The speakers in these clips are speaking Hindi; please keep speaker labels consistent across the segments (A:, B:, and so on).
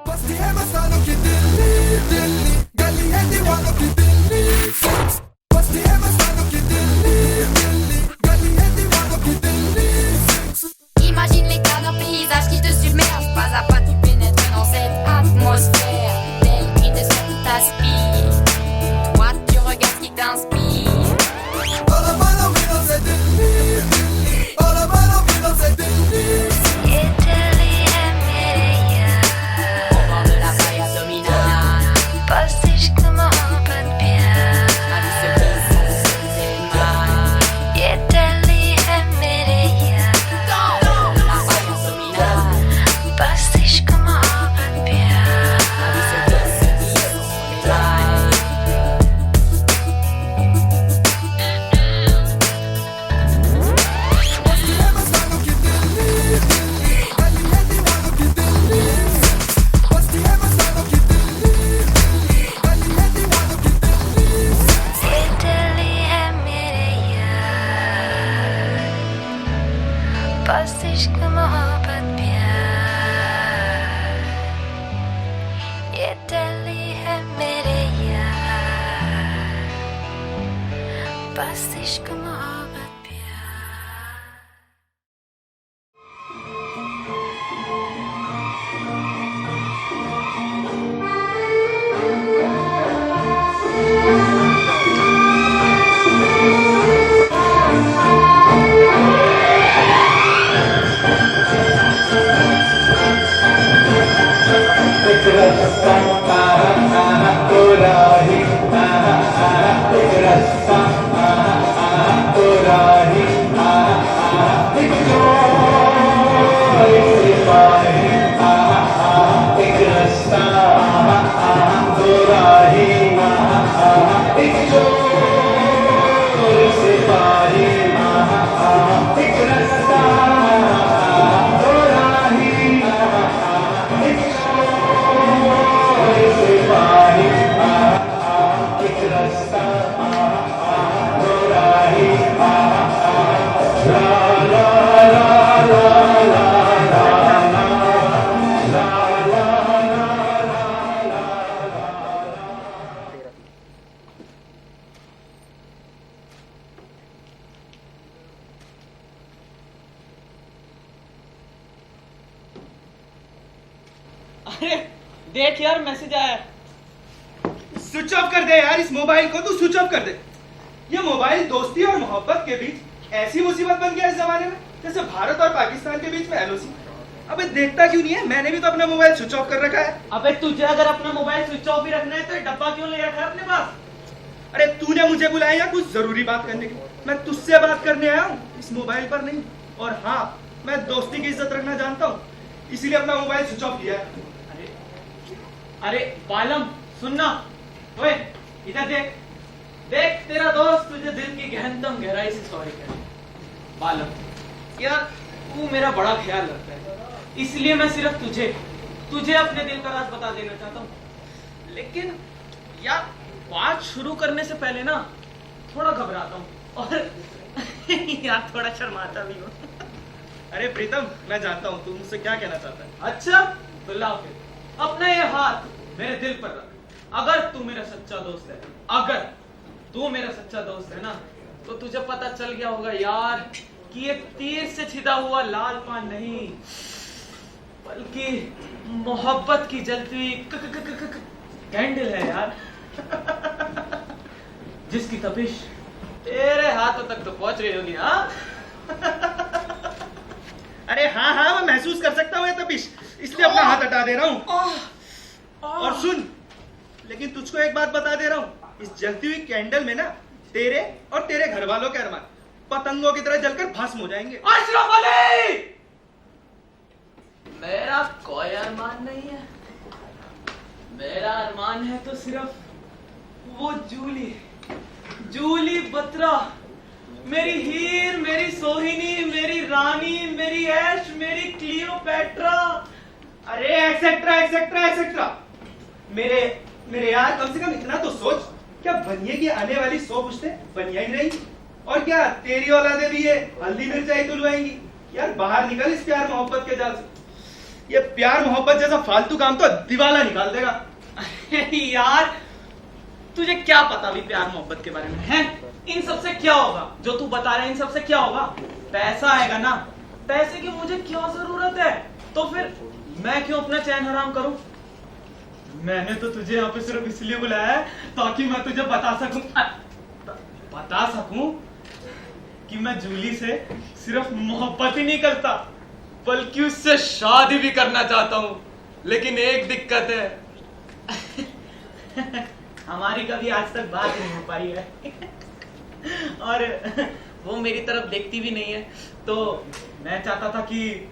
A: बस्ती है मस्तानों की दिल्ली दिल्ली, गली है दीवानों की दिल्ली। बस्ती है मस्तानों की दिल्ली दिल्ली, गली है दीवानों की Delhi.
B: Imagine l'état d'un paysage qui te submerge. Pas à pas tu pénètres dans cette atmosphère. Tel cri de ce qui t'aspire. Toi tu regardes ce qui t'inspire.
A: All the man of me c'est Delhi Delhi, all the man of me c'est Delhi.
B: ये दिल्ली है मेरे यार, au bord de la playa dominante. बस इश्क मोहब्बत प्यार, ma vie se glisse sous tes mains. ये दिल्ली है मेरे यार, au bord de la playa dominante. बस इश्क मोहब्बत प्यार, ma vie se glisse sous tes mains.
A: बस्ती है मस्तानों की दिल्ली दिल्ली, गली है दीवानों की दिल्ली। बस्ती है मस्तानों की दिल्ली दिल्ली, गली है दीवानों की दिल्ली।
B: ये दिल्ली है मेरे यार, बस इश्क मोहब्बत प्यार। ये दिल्ली है मेरे यार, बस इश्क मोहब्बत प्यार।
C: अरे देख यार, मैसेज आया है।
D: स्विच ऑफ कर दे यार, इस मोबाइल को तू स्विच ऑफ कर दे। ये मोबाइल दोस्ती और मोहब्बत के बीच ऐसी मुसीबत बन गया इस जमाने में जैसे भारत और पाकिस्तान के बीच में एलओसी। अबे देखता क्यों नहीं है? मैंने भी तो अपना मोबाइल स्विच ऑफ कर रखा है।
C: अबे तुझे अगर अपना मोबाइल स्विच ऑफ ही रखना है तो ये डब्बा क्यों ले रखा है अपने पास?
D: अरे तूने मुझे बुलाया या कुछ जरूरी बात करने के लिए? मैं तुझसे बात करने आया हूँ, इस मोबाइल पर नहीं। और हाँ, मैं दोस्ती की इज्जत रखना जानता हूँ, इसीलिए अपना मोबाइल स्विच ऑफ किया है।
C: अरे अरे बालम सुनना, ओए इधर देख देख, तेरा दोस्त तुझे दिल की गहनतम गहराई से सॉरी करे। बालम यार, तू मेरा बड़ा ख्याल रखता है, इसलिए मैं सिर्फ तुझे अपने दिल का राज बता देना चाहता हूँ। लेकिन यार, बात शुरू करने से पहले ना थोड़ा घबराता हूँ और यार थोड़ा शर्माता भी हूँ।
D: अरे प्रीतम, मैं जानता हूँ तू मुझसे क्या कहना चाहता है।
C: अच्छा तो लाओ फिर अपना ये हाथ मेरे दिल पर रख। अगर तू मेरा सच्चा दोस्त है, अगर तू मेरा सच्चा दोस्त है ना, तो तुझे पता चल गया होगा यार कि ये तीर से छिदा हुआ लाल पान नहीं, बल्कि मोहब्बत की जलती हुई कैंडल है यार, जिसकी तपिश तेरे हाथों तक तो पहुंच रही होगी। हाँ
D: अरे हाँ हाँ, मैं महसूस कर सकता हूँ ये तपिश, इसलिए अपना हाथ हटा दे रहा हूँ। और सुन, लेकिन तुझको एक बात बता दे रहा हूँ, इस जलती हुई कैंडल में ना तेरे और तेरे घर वालों के अरमान पतंगों की तरह जलकर भस्म हो जाएंगे।
C: अशरफ अली, मेरा कोई अरमान नहीं है। मेरा अरमान है तो सिर्फ वो जूली बत्रा, मेरी हीर, मेरी सोहिनी, मेरी रानी, मेरी ऐश, मेरी क्लियोपेट्रा,
D: अरे एक्सेट्रा एक्सेट्रा एक्सेट्रा। मेरे यार, कम से कम इतना तो सोच, क्या बनिए की आने वाली 100 पुश्तें बनिया ही रहेंगी? और क्या तेरी औलादे भी ये हल्दी मिर्चाई तुलवाएंगी? यार बाहर निकल इस प्यार मोहब्बत के जाल से। ये प्यार मोहब्बत जैसा फालतू काम तो दिवाला निकाल देगा।
C: अरे यार, तुझे क्या पता भी प्यार मोहब्बत के बारे में है? इन सब से क्या होगा जो तू बता रहा है? इन सब से क्या होगा? पैसा आएगा ना। पैसे की मुझे क्या जरूरत है? तो फिर मैं क्यों अपना चैन हराम करूं? मैंने तो तुझे यहाँ पे सिर्फ इसलिए बुलाया है ताकि मैं तुझे बता सकूं कि मैं जूली से सिर्फ मोहब्बत ही नहीं करता बल्कि उससे शादी भी करना चाहता हूं। लेकिन एक दिक्कत है, हमारी कभी आज तक बात नहीं हो पाई है और वो मेरी तरफ देखती भी नहीं है। तो मैं चाहता था कि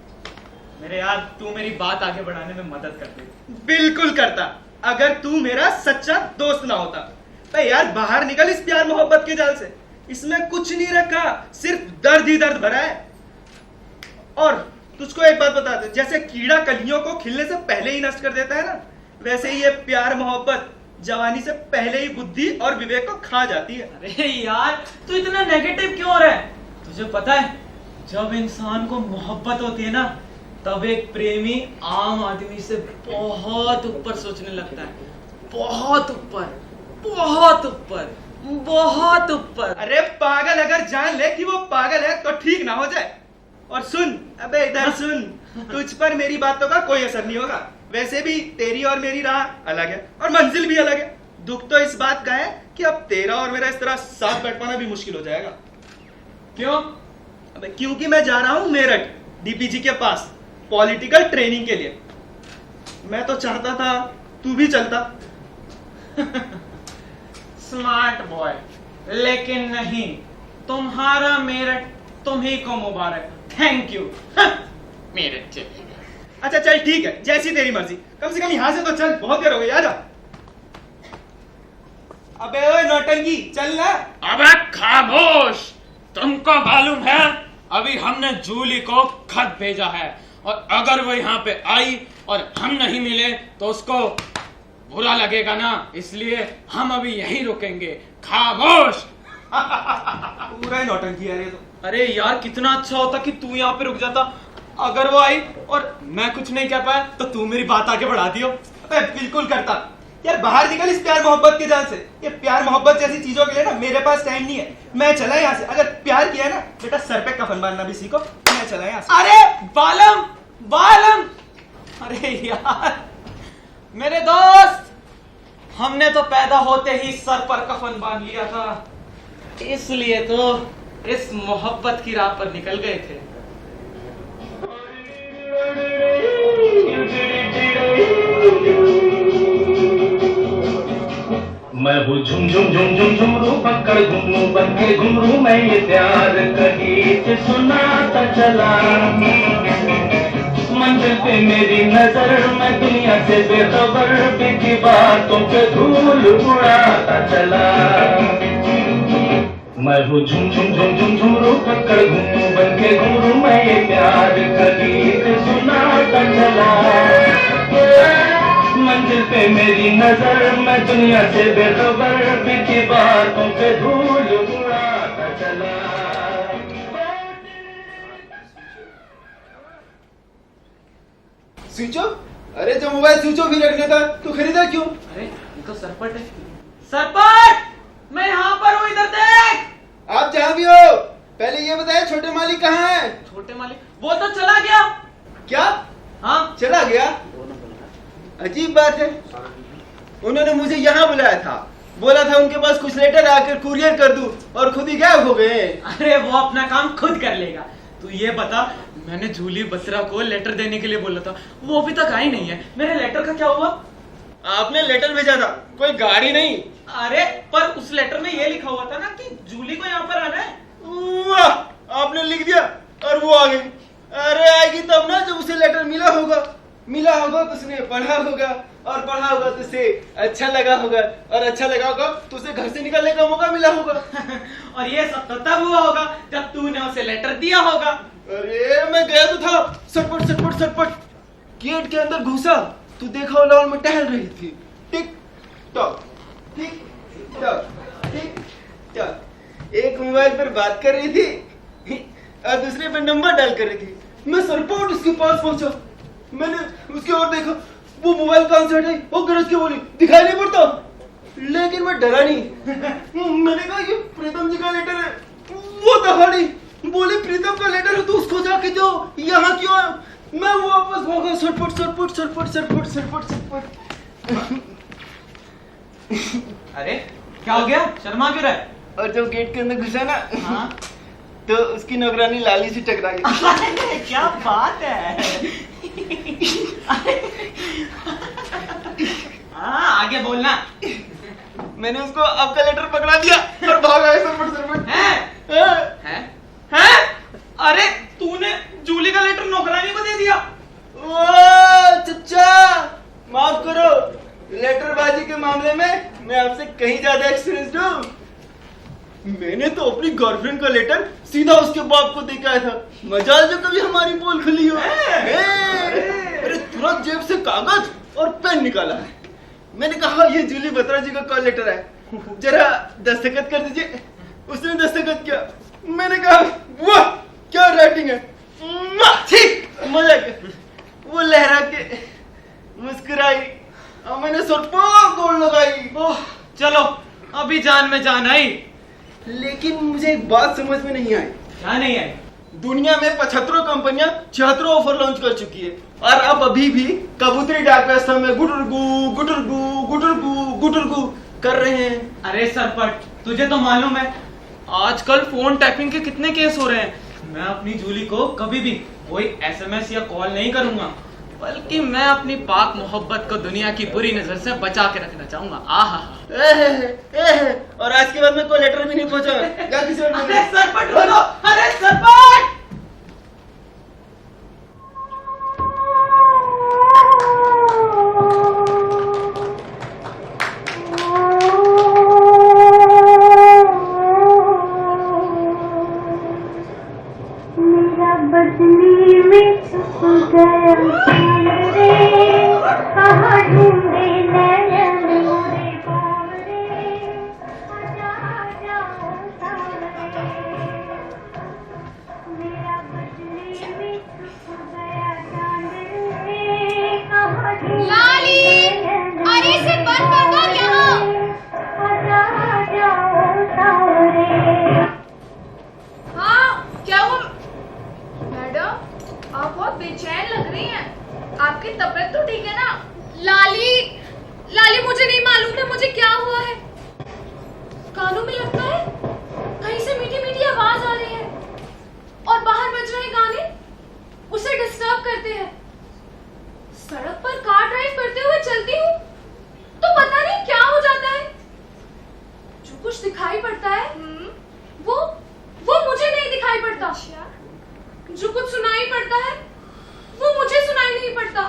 C: मेरे यार तू मेरी बात आगे बढ़ाने में मदद कर दे।
D: बिल्कुल करता, अगर तू मेरा सच्चा दोस्त ना होता। तो यार बाहर निकल इस प्यार मोहब्बत के जाल से। इसमें कुछ नहीं रखा, सिर्फ दर्द ही दर्द भरा है। और तुझको एक बात बता दे, जैसे कीड़ा कलियों को खिलने से पहले ही नष्ट कर देता है ना, वैसे ही ये प्यार मोहब्बत जवानी से पहले ही बुद्धि और विवेक को खा जाती है।
C: अरे यार, तू इतना नेगेटिव क्यों हो रहा है? तुझे पता है, जब इंसान को मोहब्बत होती है ना, तब एक प्रेमी आम आदमी से बहुत ऊपर सोचने लगता है। बहुत ऊपर, बहुत ऊपर, बहुत ऊपर।
D: अरे पागल अगर जान ले कि वो पागल है तो ठीक ना हो जाए। और सुन, अबे इधर सुन, तुझ पर मेरी बातों का कोई असर नहीं होगा। वैसे भी तेरी और मेरी राह अलग है और मंजिल भी अलग है। दुख तो इस बात का है कि अब तेरा और मेरा इस तरह साथ बैठ पाना भी मुश्किल हो जाएगा।
C: क्यों?
D: अबे क्योंकि मैं जा रहा हूँ मेरठ डीपीजी के पास पॉलिटिकल ट्रेनिंग के लिए। मैं तो चाहता था तू भी चलता।
C: स्मार्ट बॉय, लेकिन नहीं, तुम्हारा मेरठ तुम्ही को मुबारक। Thank you. मेरठ चले गए।
D: अच्छा चल ठीक है, जैसी तेरी मर्जी। कम से कम यहाँ से तो चल, बहुत देर हो गई। आजा। अबे ओए नौटंकी, चल ना।
E: अबे खामोश! तुमको मालूम है अभी हमने जूली को खत भेजा है और अगर वो यहाँ पे आई और हम नहीं मिले तो उसको बुरा लगेगा ना, इसलिए हम अभी यहीं रुकेंगे। खामोश!
D: पूरा ही नौटंकी है ये तो।
C: अरे यार, कितना अच्छा होता कि तू यहाँ पे रुक जाता। अगर वो आई और मैं कुछ नहीं कह पाया तो तू मेरी बात आगे बढ़ा दियो।
D: अबे बिल्कुल करता। यार बाहर निकल इस प्यार मोहब्बत के जाल से। ये प्यार मोहब्बत जैसी चीजों के लिए ना मेरे पास टाइम नहीं है। मैं चला यहाँ से। अगर प्यार किया ना बेटा, सर पे कफन बांधना भी सीखो। मैं चला यहाँ से।
C: अरे बालम, बालम! अरे यार मेरे दोस्त, हमने तो पैदा होते ही सर पर कफन बांध लिया था, इसलिए तो इस मोहब्बत की राह पर निकल गए थे।
F: मैं हूँ झुम झुम झुम झुम झुमरू पकड़ घुमरू बन के घुमरू, मैं ये प्यार का गीत सुनाता चला। मंजिल पे मेरी नजर, मैं दुनिया से बेखबर, बीती बातों पे धूल उड़ाता चला। मैं हूँ झुम झुम झुम झुम झुमरू पकड़ घुमरू बन के घुमरू, मैं ये प्यार का गीत सुनाता चला। मंजिल पे मेरी नजर, मैं दुनिया से बेखबर, बीती बातों पे धूल उड़ाता चला।
G: Switch off? अरे जो मोबाइल स्विच ऑफ ही रखना था तो खरीदा क्यों?
C: अरे ये तो सरपट है। सरपट, मैं यहाँ पर हूँ, इधर देख।
G: आप जहाँ भी हो, पहले ये बताए छोटे मालिक कहाँ है?
C: छोटे मालिक वो तो चला गया।
G: क्या?
C: हाँ,
G: चला गया? अजीब बात है। उन्होंने मुझे यहाँ बुलाया था, बोला था उनके पास कुछ लेटर आकर कुरियर कर दूं, और खुद ही गायब हो गए।
C: अरे वो अपना काम खुद कर लेगा। तू ये बता, मैंने जूली बत्रा को लेटर देने के लिए बोला था, वो अभी तक आई नहीं है। मेरे लेटर का क्या हुआ?
G: आपने लेटर भेजा था, कोई गाड़ी नहीं।
C: अरे पर उस लेटर में ये लिखा हुआ था ना कि जूली को यहाँ पर आना है।
G: वाह, आपने लिख दिया और वो आ गई। अरे आएगी तब ना जब उसे लेटर मिला होगा तो उसने पढ़ा होगा, और पढ़ा होगा तो उसे अच्छा लगा होगा, और अच्छा लगा होगा तो उसे घर से निकलने का मौका मिला होगा।
C: और ये सब तो तब हुआ होगा जब तूने उसे लेटर दिया होगा।
G: अरे मैं गया तो था, सटपट सटपट सटपट गेट के अंदर घुसा तो देखा लॉन में टहल रही थी। Tick tock tick tock tick tock, एक मोबाइल पर बात कर रही थी और दूसरे पर नंबर डाल कर रही थी। मैं सरपट उसके पास पहुंचा, मैंने उसकी ओर देखा, वो मोबाइल कान से हटाई और गरज के बोली, दिखाई नहीं पड़ता? लेकिन मैं डरा नहीं। मैंने कहा ये प्रीतम जी का लेटर है। वो दहाड़ी बोली, प्रीतम का लेटर है तो उसको जाके दो, यहाँ क्यों आया? मैं वापस भागा, सरपट सरपट सरपट सरपट सरपट सरपट।
C: अरे क्या हो गया, शर्मा क्यों रहा है?
G: और जब गेट के अंदर घुसा ना,
C: हाँ
G: तो उसकी नौकरानी लाली से टकरा गई।
C: क्या बात है। हाँ आगे बोलना।
G: मैंने उसको आपका लेटर पकड़ा दिया और भागा सरपट सरपट।
C: हैं? अरे तूने जूली का लेटर नौकरानी को दे दिया?
G: ओ चचा, माफ करो, लेटरबाजी के मामले में मैं आपसे कहीं ज्यादा एक्सपीरियंस्ड हूँ। मैंने तो अपनी गर्लफ्रेंड का लेटर सीधा उसके बाप को दे के आया था, मजाल जो कभी हमारी पोल खुली हो। अरे तुरंत जेब से कागज और पेन निकाला है। मैंने कहा ये जूली बत्रा जी का कॉल लेटर है, जरा दस्तखत कर दीजिए। उसने दस्तखत किया। मैंने कहा वाह क्या राइटिंग है, ठीक मजा के। वो लहरा के मुस्कुराई और मैंने सर पर गोल लगाई।
C: चलो अभी जान में जान आई।
G: लेकिन मुझे एक बात समझ में नहीं आई।
C: क्या नहीं आई?
G: दुनिया में 75 कंपनियां 76 ऑफर लॉन्च कर चुकी है और अब अभी भी कबूतरी डाक व्यवस्था में गुटुरगु गुटुरगु गुटुरगु गुटुरगु कर रहे हैं।
C: अरे सरपट, तुझे तो मालूम है आजकल फोन टैपिंग के कितने केस हो रहे हैं। मैं अपनी जूली को कभी भी कोई एसएमएस या कॉल नहीं करूंगा, बल्कि मैं अपनी पाक मोहब्बत को दुनिया की बुरी नजर से बचा के रखना चाहूंगा। आहा।
G: और आज के बाद में कोई लेटर भी नहीं पहुंचा।
C: अरे सरपट बोलो, अरे सरपट।
B: मेरा बदली में छुप गया रे, कहाँ ढूंढे नैन मोरे बावरे, आजा जाओ सावरे। मेरा बदली में छुप गया चांद रे, कहाँ ढूंढे
H: लाली, अरे इसे बंद कर दो यहाँ।
B: आजा जाओ सावरे।
H: हाँ क्या हुआ? मैडम आप बहुत बेचैन लग रही हैं, आपकी तबीयत तो ठीक है ना? लाली, लाली मुझे नहीं मालूम था मुझे क्या हुआ है। कानों में लगता है कहीं से मीठी मीठी आवाज आ रही है और बाहर बज रहे गाने उसे डिस्टर्ब करते हैं। सड़क पर कार ड्राइव करते हुए चलती हूँ तो पता नहीं क्या हो जाता है। जो कुछ दिखाई पड़ता है वो मुझे नहीं दिखाई पड़ता। जो कुछ सुनाई पड़ता है वो मुझे सुनाई नहीं पड़ता।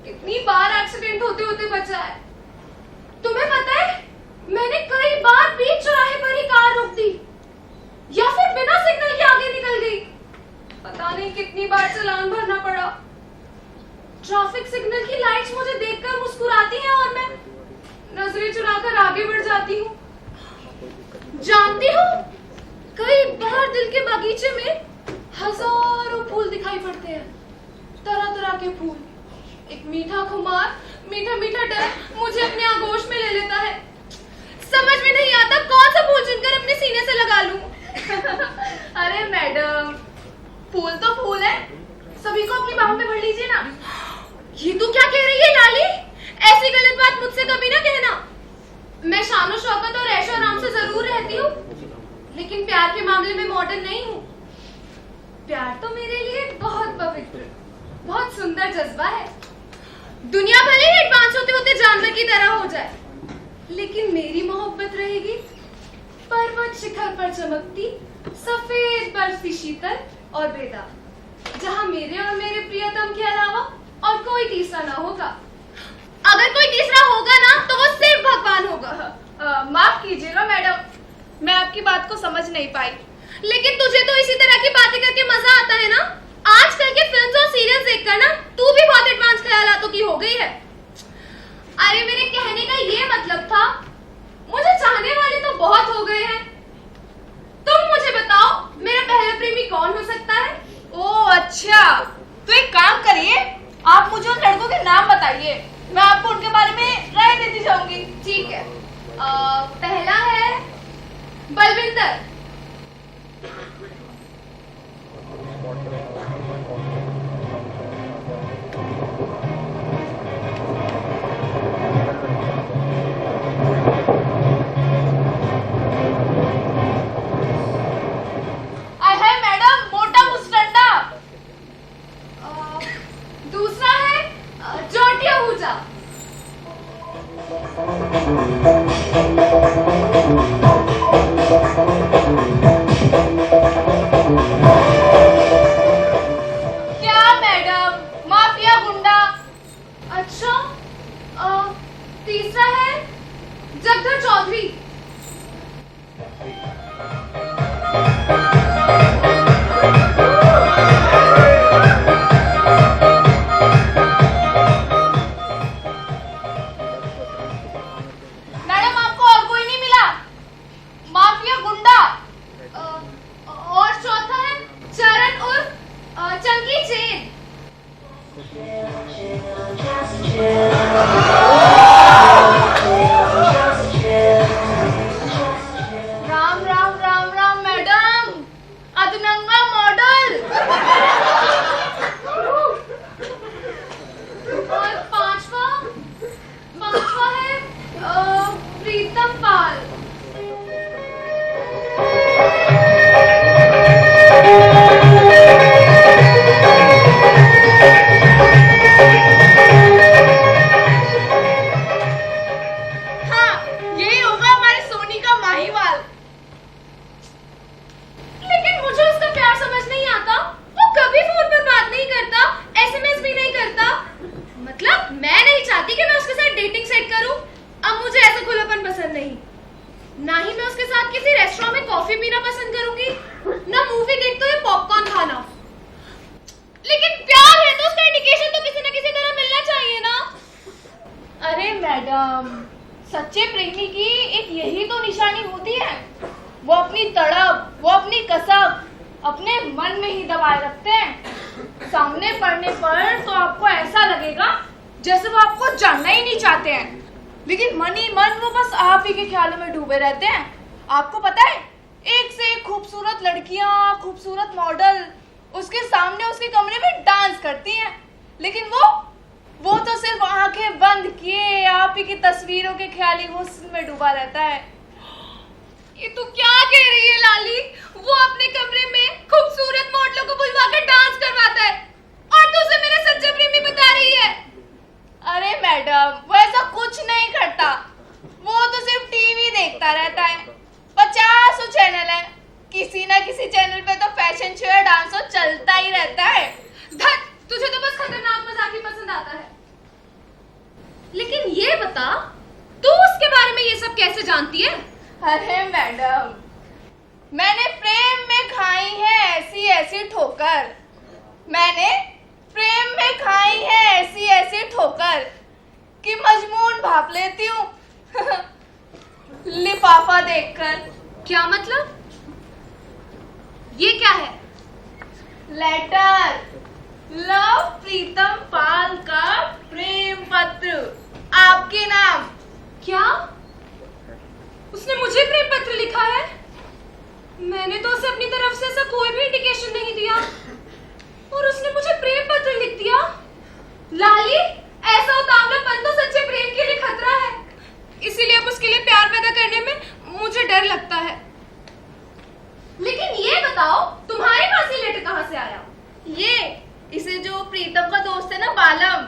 H: कितनी बार एक्सीडेंट होते होते बचा है। तुम्हें पता है मैंने कई बार बीच चौराहे पर ही कार रोक दी या फिर बिना सिग्नल के आगे निकल गई। पता नहीं कितनी बार चालान भरना पड़ा। ट्रैफिक सिग्नल की लाइट्स मुझे देखकर मुस्कुराती हैं और मैं नजरें चुराकर आगे बढ़ जाती हूँ। जानती हो कई बार दिल के बगीचे में हजारों फूल दिखाई पड़ते हैं, तरह तरह के फूल। एक मीठा खुमार, मीठा मीठा डर मुझे अपने आगोश में ले लेता है। समझ में नहीं आता कौन सा फूल चुनकर अपने सीने से लगा लूं। अरे मैडम, फूल तो फूल है, सभी को अपनी बाहों में भर लीजिए ना। ये तू क्या कह रही है लाली? ऐसी गलत बात मुझसे कभी ना कहना। मैं शानो शौकत और ऐशो आराम से जरूर रहती हूँ, लेकिन प्यार के मामले में मॉडर्न नहीं हूँ। प्यार तो मेरे लिए बहुत पवित्र, बहुत सुंदर जज्बा है। दुनिया भले ही एडवांस होते होते जानवर की तरह हो जाए, लेकिन मेरी मोहब्बत रहेगी पर्वत शिखर पर चमकती सफेद बर्फ सी शीतल और बेदाग, जहाँ मेरे और मेरे प्रियतम के अलावा और कोई तीसरा ना होगा। अगर कोई तीसरा होगा ना तो वो सिर्फ भगवान होगा। माफ कीजिएगा मैडम, मैं आपकी बात को समझ नहीं पाई, लेकिन तुझे तो इसी तरह की बातें करके मजा आता है ना। आजकल के फिल्म्स और सीरियल्स देखकर ना तू भी बहुत एडवांस ख्यालातों की हो गई है। अरे मेरे कहने का ये मतलब था, मुझे चाहने वाले तो बहुत हो गए हैं। तुम मुझे बताओ मेरा पहला प्रेमी कौन हो सकता है? ओह अच्छा, तो एक काम करिए, आप मुझे उन लड़कों के नाम बताइए, मैं आपको उनके बारे में राय देती जाऊंगी। ठीक है, पहला है बलविंदर। दूसरा है जोटिया हुजा। क्या मैडम, माफिया गुंडा। अच्छा, तीसरा है जगधर चौधरी। राम राम राम राम मैडम, अदनंगा मॉडल। और पांचवा है प्रीतम पाल। ना ही मैं उसके साथ किसी रेस्टोरेंट में कॉफी पीना पसंद करूंगी, ना मूवी देखते हुए पॉपकॉर्न खाना। लेकिन प्यार है तो उसका इंडिकेशन तो किसी न किसी तरह मिलना चाहिए ना। अरे मैडम, सच्चे प्रेमी की एक यही तो निशानी होती है, वो अपनी तड़प, वो अपनी कसक अपने मन में ही दबाए रखते हैं। सामने पड़ने पर तो आपको ऐसा लगेगा जैसे वो आपको जानना ही नहीं चाहते हैं, लेकिन मन ही मन वो बस आप ही के ख्यालों में डूबे रहते हैं। आपको पता है, एक से एक खूबसूरत लड़कियां, खूबसूरत मॉडल उसके सामने उसके कमरे में डांस करती हैं, लेकिन वो तो सिर्फ आंखें बंद किए आप ही की तस्वीरों के ख्याली हुस्न में डूबा रहता है। ये तू क्या कह रही है लाली? वो अपने कमरे में खूबसूरत मॉडलों को बुलवाकर डांस करवाता है और तू उसे मेरे सच्चे प्रेमी बता रही है। अरे मैडम, वो ऐसा कुछ नहीं करता, वो तो सिर्फ टीवी देखता रहता है। 50 चैनल है, किसी ना किसी चैनल पे तो फैशन शो या डांस शो चलता ही रहता है। धत, तुझे तो बस खतरनाक मजाक ही पसंद आता है। लेकिन ये बता, तू उसके बारे में ये सब कैसे जानती है? अरे मैडम, मैंने प्रेम में खाई है ऐसी ऐसी ठोकर, मैंने प्रेम में खाई है ऐसी ऐसी ठोकर कि मजमून भाप लेती हूँ लिफाफा देखकर। क्या मतलब? ये क्या है? लेटर, लव प्रीतम पाल का प्रेम पत्र आपके नाम। क्या? उसने मुझे प्रेम पत्र लिखा है? मैंने तो उसे अपनी तरफ से ऐसा कोई भी इंडिकेशन नहीं दिया और उसने मुझे प्रेम पत्र लिख दिया। लाली, ऐसा उतावलापन तो सच्चे प्रेम के लिए खतरा है, इसीलिए अब उसके लिए प्यार पैदा करने में मुझे डर लगता है। लेकिन ये बताओ, तुम्हारे पास ये लेटर कहाँ से आया? इसे जो प्रीतम का दोस्त है ना बालम,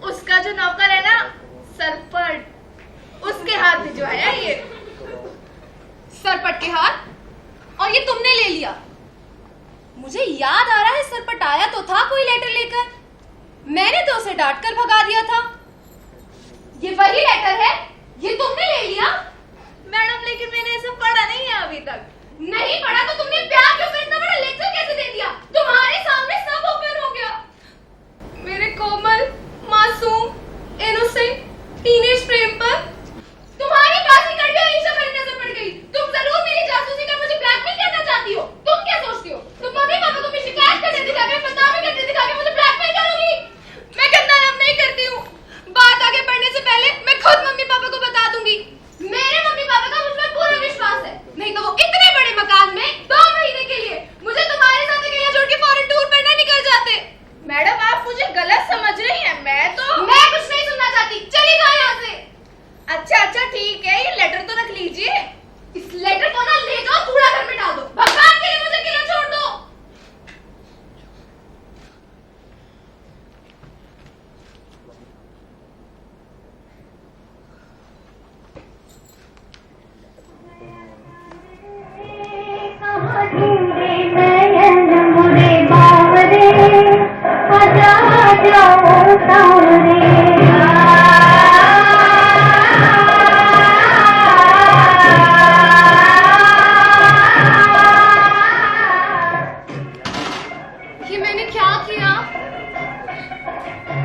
H: उसका जो नौकर है ना सरपट, उसके हाथ भिजवाया ये। सरपट के हाथ? और ये तुमने ले लिया? मुझे याद आ रहा है सरपट आया तो था कोई लेटर लेकर, मैंने तो उसे डांट कर भगा दिया था। ये वही लेटर है? ये तुमने ले लिया? मैडम, लेकिन मैंने इसे पढ़ा नहीं है अभी तक। नहीं पढ़ा तो तुमने प्यार के ऊपर इतना बड़ा लेक्चर कैसे दे दिया? तुम्हारे सामने सब ओपन हो गया। मेरे कोमल, मासूम, इनोसेंट टीनेज प्रेम पर तुम्हारी बासी करते हुए ईशा मेरी नजर पड़ गई। तुम जरूर मेरी जासूसी कर मुझे ब्लैकमेल करना चाहती हो। तुम क्या सोचती हो? तुम मम्मी पापा को मेरी शिकायत करने दिखा के, बदनामी करने दिखा के मुझे ब्लैकमेल करोगी? किया?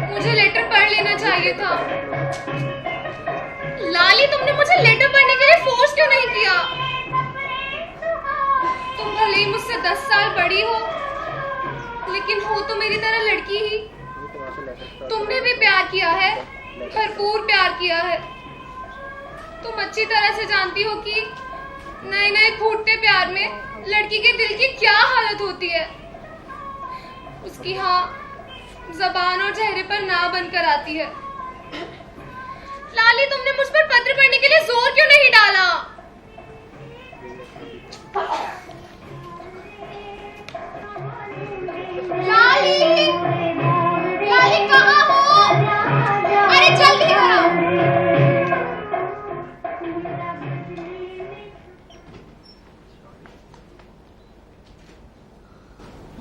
H: मुझे लेटर पढ़ लेना चाहिए था। लाली, तुमने मुझे लेटर पढ़ने के लिए फोर्स क्यों नहीं किया? तुम भले ही मुझसे 10 साल बड़ी हो, लेकिन हो तो मेरी तरह लड़की ही। तुमने भी प्यार किया है, भरपूर प्यार किया है। तुम अच्छी तरह से जानती हो कि नए नए फूटते प्यार में लड़की के दिल की क्या हालत होती है। उसकी हाँ जबान और चेहरे पर ना बनकर आती है। लाली, तुमने मुझ पर पत्र पढ़ने के लिए जोर क्यों नहीं डाला? लाली, लाली कहाँ हो? अरे जल्दी इधर आओ।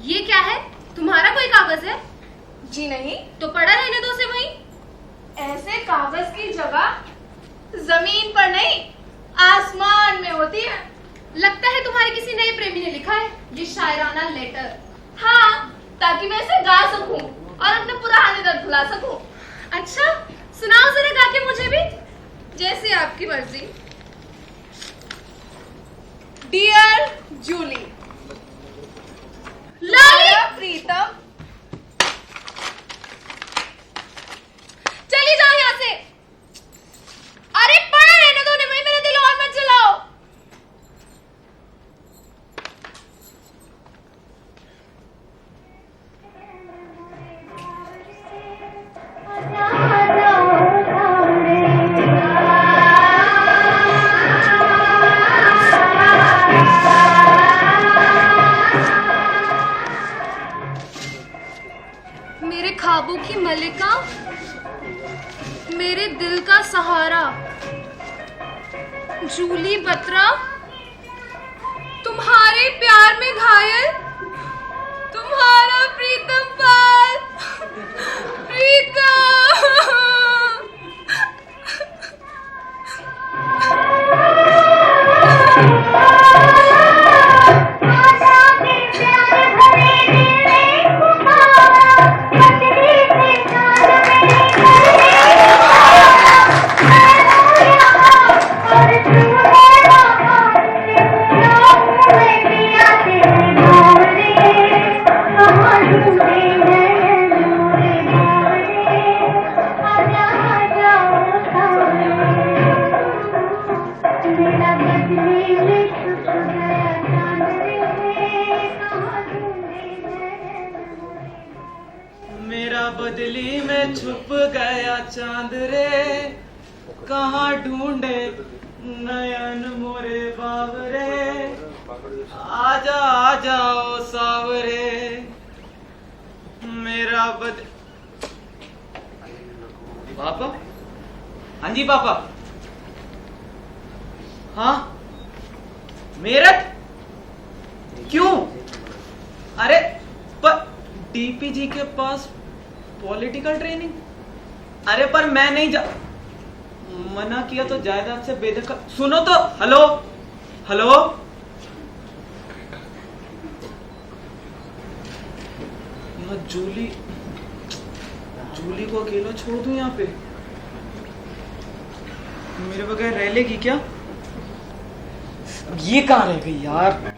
H: ये क्या है? तुम्हारा कोई कागज है? जी नहीं। तो पड़ा रहने दो उसे वहीं। ऐसे कागज की जगह जमीन पर नहीं, आसमान में होती है। लगता है तुम्हारे किसी नए प्रेमी ने लिखा है ये शायराना लेटर। हाँ, ताकि मैं इसे गा सकूं और अपने पुराने दर्द भुला सकूं। अच्छा, सुनाओ जरा गा के मुझे भी। जैसे आपकी मर्जी। डियर जूली, लाली, प्रीतम, चली जाओ यहाँ से। अरे पड़ा रहने दो, वहीं मेरा दिल और मत जलाओ। मेरे ख्वाबों की मलिका, मेरे दिल का सहारा, जूली बत्रा, तुम्हारे प्यार में घायल, तुम्हारा प्रीतम पाल। प्रीतम।
C: मेरा बदली में छुप गया चांद रे, कहाँ ढूंढे नयन मोरे बावरे। आजा आजा ओ सावरे, मेरा पापा। हाँ जी पापा। हाँ, मेरठ क्यों? अरे पर डीपीजी के पास पॉलिटिकल ट्रेनिंग। अरे पर मैं नहीं जा, मना किया तो जायदाद से बेदखल। सुनो तो, हेलो हेलो, जूली को अकेला छोड़ दूं यहाँ पे? मेरे बगैर रह लेगी क्या? ये कहाँ रह गई यार?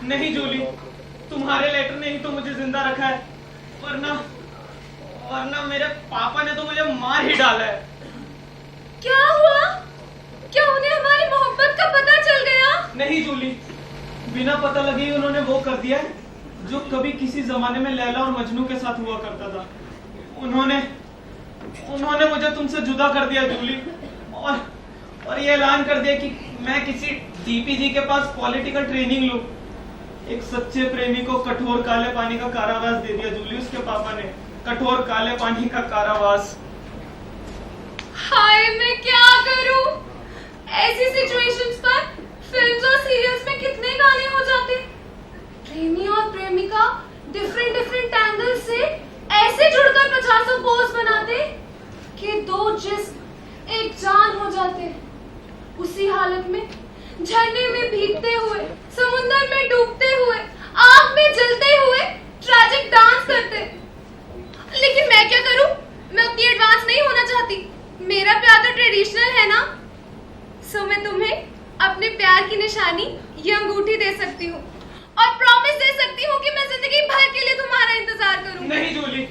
C: नहीं जूली, तुम्हारे लेटर ने ही तो मुझे जिंदा रखा है, वरना मेरे पापा ने तो मुझे मार ही डाला है। क्या हुआ? क्या उन्हें हमारी मोहब्बत का पता चल गया? नहीं जूली, बिना पता लगे ही उन्होंने वो कर दिया है जो कभी किसी जमाने में लैला और मजनू के साथ हुआ करता था। उन्होंने मुझे तुमसे जुदा कर दिया जूली, और ये ऐलान कर दिया कि मैं किसी डीपीजी के पास पॉलिटिकल ट्रेनिंग लूं। एक सच्चे प्रेमी को कठोर काले पानी का कारावास दे दिया जूली, उसके पापा ने। कठोर काले पानी का कारावास।
H: हाय मैं क्या करूं? ऐसी सिचुएशंस पर फिल्म्स और सीरियल्स में कितने गाने हो जाते। प्रेमी और प्रेमिका डिफरेंट डिफरेंट एंगल से ऐसे जुड़कर 50 पोज बनाते कि दो जिस्म एक जान हो जाते। उसी हालत में झरने में भीगते हुए, समुद्र में डूबते हुए, आग में जलते हुए ट्रैजिक डांस करते। लेकिन मैं क्या करूं? मैं उतनी एडवांस नहीं होना चाहती। मेरा प्यार तो ट्रेडिशनल है ना। सो मैं तुम्हें अपने प्यार की निशानी ये अंगूठी दे सकती हूँ और प्रॉमिस दे सकती हूँ कि मैं जिंदगी भर के लिए तुम्हारा इंतजार करूंगी।
C: नहीं जूली,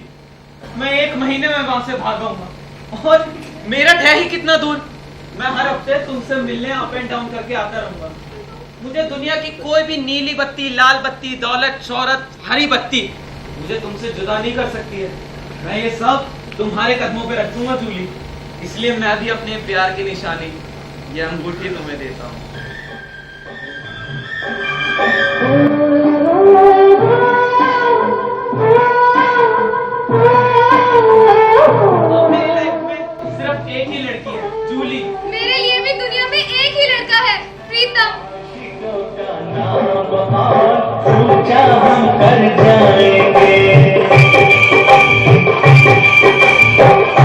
C: मैं 1 महीने में वहां से भागूंगा। और मेरा है ही कितना दूर। मैं हर हफ्ते तुमसे मिलने अप एंड डाउन करके आता रहूंगा। मुझे दुनिया की कोई भी नीली बत्ती, लाल बत्ती, दौलत, शोहरत, हरी बत्ती मुझे तुमसे जुदा नहीं कर सकती है। मैं ये सब तुम्हारे कदमों पे रख दूंगा जूली। इसलिए मैं भी अपने प्यार की निशानी ये अंगूठी तुम्हें देता हूँ। मेरी लाइफ में सिर्फ एक ही लड़की है, जूली।
H: मेरे लिए भी दुनिया में एक ही लड़का है, प्रीतम।
F: सोचा हम कर जाएंगे,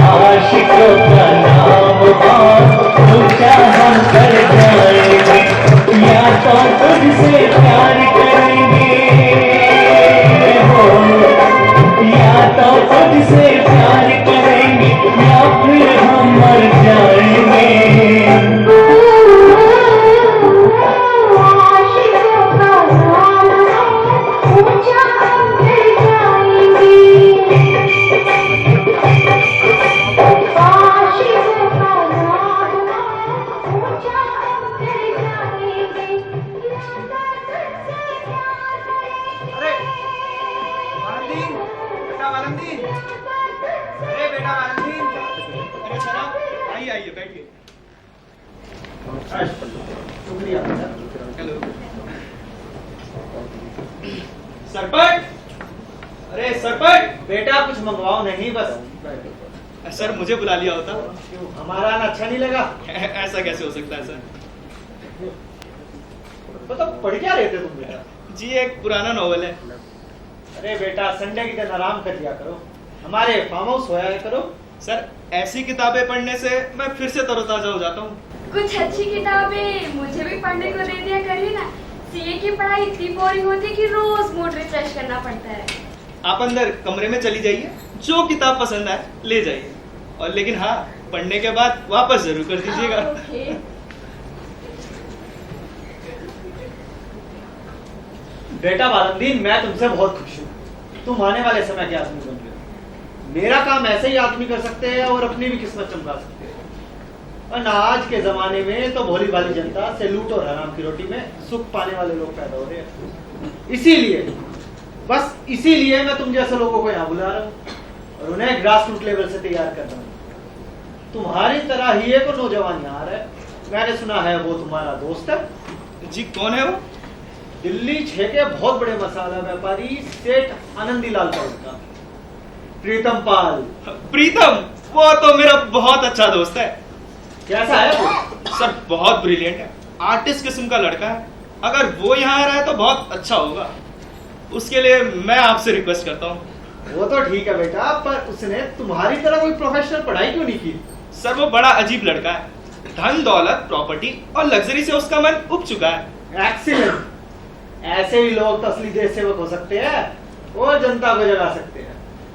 F: आशिकों का नाम सोचा हम कर जाएंगे, या तो तुझसे प्यार करेंगे हो, या तो तुझसे प्यार करेंगे, या फिर हम मर जाएंगे।
D: आइए बैठिए।
G: शुक्रिया।
D: हेलो सरपट।
G: अरे सरपट, बेटा कुछ मंगवाओ नहीं, बस।
D: सर मुझे बुला लिया होता।
G: क्यों, हमारा आना अच्छा नहीं लगा?
D: ऐसा कैसे हो सकता है सर?
G: बताओ पढ़ क्या रहे थे तुम बेटा?
D: जी एक पुराना नॉवल है।
G: अरे बेटा संडे के दिन आराम कर लिया करो, हमारे फार्म हाउस होया करो।
D: सर ऐसी किताबें पढ़ने से मैं फिर से तरोताजा हो जाता हूँ।
H: कुछ अच्छी किताबें मुझे भी पढ़ने को दे दिया करिए ना। सीए की पढ़ाई इतनी बोरिंग होती है कि रोज मूड रिफ्रेश करना पड़ता है।
D: आप अंदर कमरे में चली जाइए, जो किताब पसंद आए ले जाइए, और लेकिन हाँ पढ़ने के बाद वापस जरूर कर दीजिएगा।
H: ओके।
G: बेटा वालंदीन, मैं तुमसे बहुत खुश हूँ। तुम आने वाले समय के आदमी बन गए। मेरा काम ऐसे ही आदमी कर सकते हैं और अपनी भी किस्मत चमका सकते हैं। और आज के जमाने में तो भोली भाली जनता से लूट और हराम की रोटी में सुख पाने वाले लोग पैदा हो रहे हैं। इसीलिए, बस इसीलिए मैं तुम जैसे लोगों को यहाँ बुला रहा हूँ और उन्हें ग्रास रूट लेवल से तैयार कर रहा हूँ। तुम्हारी तरह ही एक नौजवान यहाँ आ रहा है। मैंने सुना है वो तुम्हारा दोस्त है।
D: जी कौन है वो?
G: दिल्ली 6 के बहुत बड़े मसाला व्यापारी सेठ आनंदीलाल का लड़का प्रीतम पाल।
D: प्रीतम, वो तो मेरा बहुत अच्छा दोस्त है।
G: कैसा है वो?
D: सर बहुत ब्रिलियंट है, आर्टिस्ट किस्म का लड़का है। अगर वो यहाँ आ रहा है तो बहुत अच्छा होगा। उसके लिए मैं आपसे रिक्वेस्ट करता हूँ।
G: वो तो ठीक है बेटा, पर उसने तुम्हारी तरह कोई प्रोफेशनल पढ़ाई क्यों नहीं की?
D: सर वो बड़ा अजीब लड़का है। धन दौलत, प्रॉपर्टी और लग्जरी से उसका मन उब चुका है।
G: एक्सीलेंट। ऐसे ही लोग तो असली देश सेवक हो सकते हैं, वो जनता को जगा सकते हैं।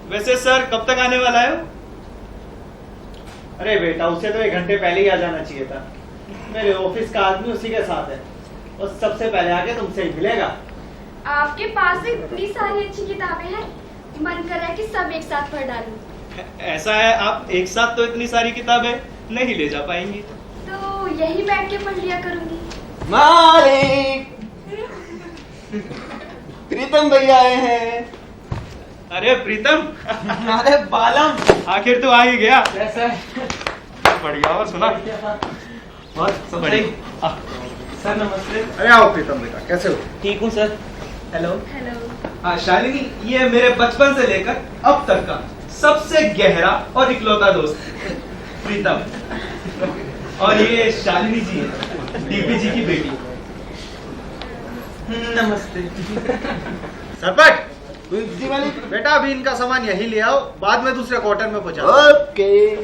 D: वैसे सर कब तक आने वाला है वो?
G: अरे बेटा, उसे तो 1 घंटे पहले ही आ जाना चाहिए था। मेरे ऑफिस का आदमी उसी के साथ है और सबसे पहले आके तुमसे ही मिलेगा।
H: आपके पास इतनी सारी अच्छी किताबें हैं, मन कर रहा है कि सब एक साथ पढ़ डालूं।
D: ऐसा है, आप एक साथ तो इतनी सारी किताबें नहीं ले जा पाएंगी।
H: तो यही बैठ के पढ़ लिया करूंगी।
G: मालिक, प्रीतम भैया आए हैं।
D: अरे प्रीतम,
C: अरे बालम,
D: आखिर तो आ ही गया।
C: कैसा है?
D: बढ़िया। और सुना?
C: बहुत
D: बढ़िया।
C: सर नमस्ते।
G: अरे आओ प्रीतम बेटा, कैसे हो?
C: ठीक हूँ सर।
D: हेलो।
H: हेलो।
D: हाँ शालिनी, ये मेरे बचपन से लेकर अब तक का सबसे गहरा और इकलौता दोस्त प्रीतम। और ये शालिनी जी है, डीपी जी की बेटी। नमस्ते।
G: सरपट, जी मालिक। बेटा अभी इनका सामान यही ले आओ, बाद में दूसरे क्वार्टर में पहुंचा। ओके।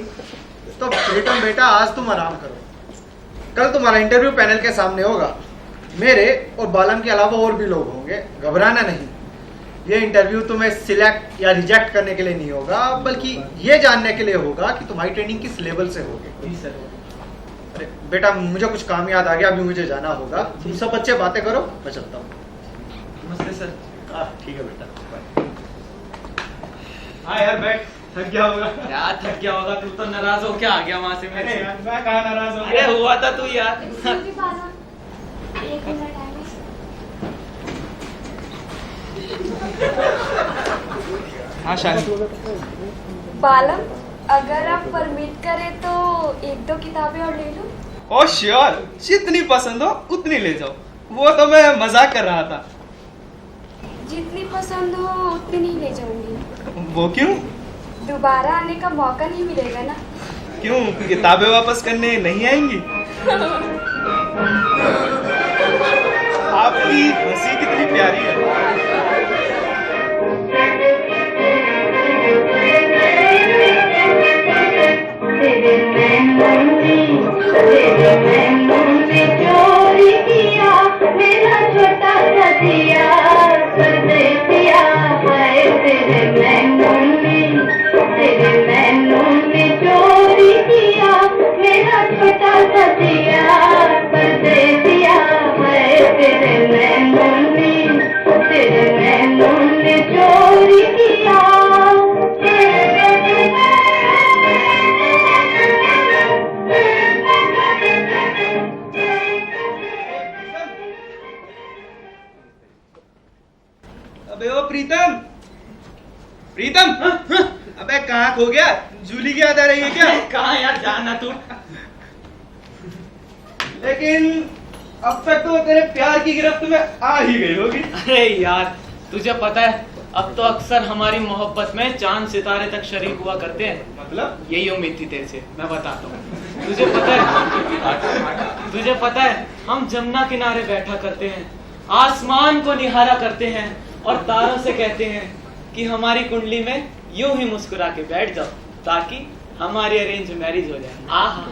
G: तो प्रीतम बेटा, आज तुम आराम करो। कल तुम्हारा इंटरव्यू पैनल के सामने होगा। मेरे और बालम के अलावा और भी लोग होंगे, घबराना नहीं। ये इंटरव्यू तुम्हें सिलेक्ट या रिजेक्ट करने के लिए नहीं होगा, बल्कि ये जानने के लिए होगा कि तुम्हारी ट्रेनिंग किस लेवल से होगी।
D: जी सर।
G: अरे बेटा, मुझे कुछ काम याद आ गया, अभी मुझे जाना होगा। तुम सब बच्चे बातें करो, मैं चलता हूँ।
D: नमस्ते सर।
G: ठीक है बेटा।
D: हाँ यार बैठ, थक गया होगा।
C: यार थक गया होगा, तू तो नाराज हो क्या आ गया वहां से मेरे
D: अरे
C: से?
D: यार मैं कहाँ नाराज हो
C: अरे
D: गया।
C: हुआ था तू यार।
H: Excuse me, बालम। एक मिनट आएंगे।
D: हाँ शालिनी।
H: बालम, अगर आप परमिट करें तो एक दो किताबें और ले लूं?
D: ओ श्योर, जितनी पसंद हो उतनी ले जाओ। वो तो मैं मजाक कर रहा था।
H: जितनी पसंद हो उतनी नहीं ले जाऊंगी।
D: वो क्यों?
H: दोबारा आने का मौका नहीं मिलेगा ना।
D: क्यों, किताबें वापस करने नहीं आएंगी? आपकी हंसी कितनी प्यारी है।
B: चोरी किया मेरा छोटा सा दिया, परदेसिया है तेरे नैनों ने चोरी किया मेरा छोटा सा दिया, परदेसिया है तेरे नैनों ने चोरी किया।
D: अबे ओ प्रीतम, प्रीतम। अबे कहाँ खो गया? जूली की याद आ रही है क्या?
C: कहाँ यार, जाना तू।
D: लेकिन अब तक तो तेरे प्यार की गिरफ्त में आ ही गई होगी।
C: अरे यार तुझे पता है, अब तो अक्सर हमारी मोहब्बत में चांद सितारे तक शरीक हुआ करते हैं।
D: मतलब?
C: यही उम्मीद थी तेरे से, मैं बताता हूँ। तुझे पता है हम जमुना किनारे बैठा करते हैं, आसमान को निहारा करते हैं और तारों से कहते हैं कि हमारी कुंडली में यूं ही मुस्कुरा के बैठ जाओ ताकि हमारी अरेंज मैरिज हो जाए। आहा।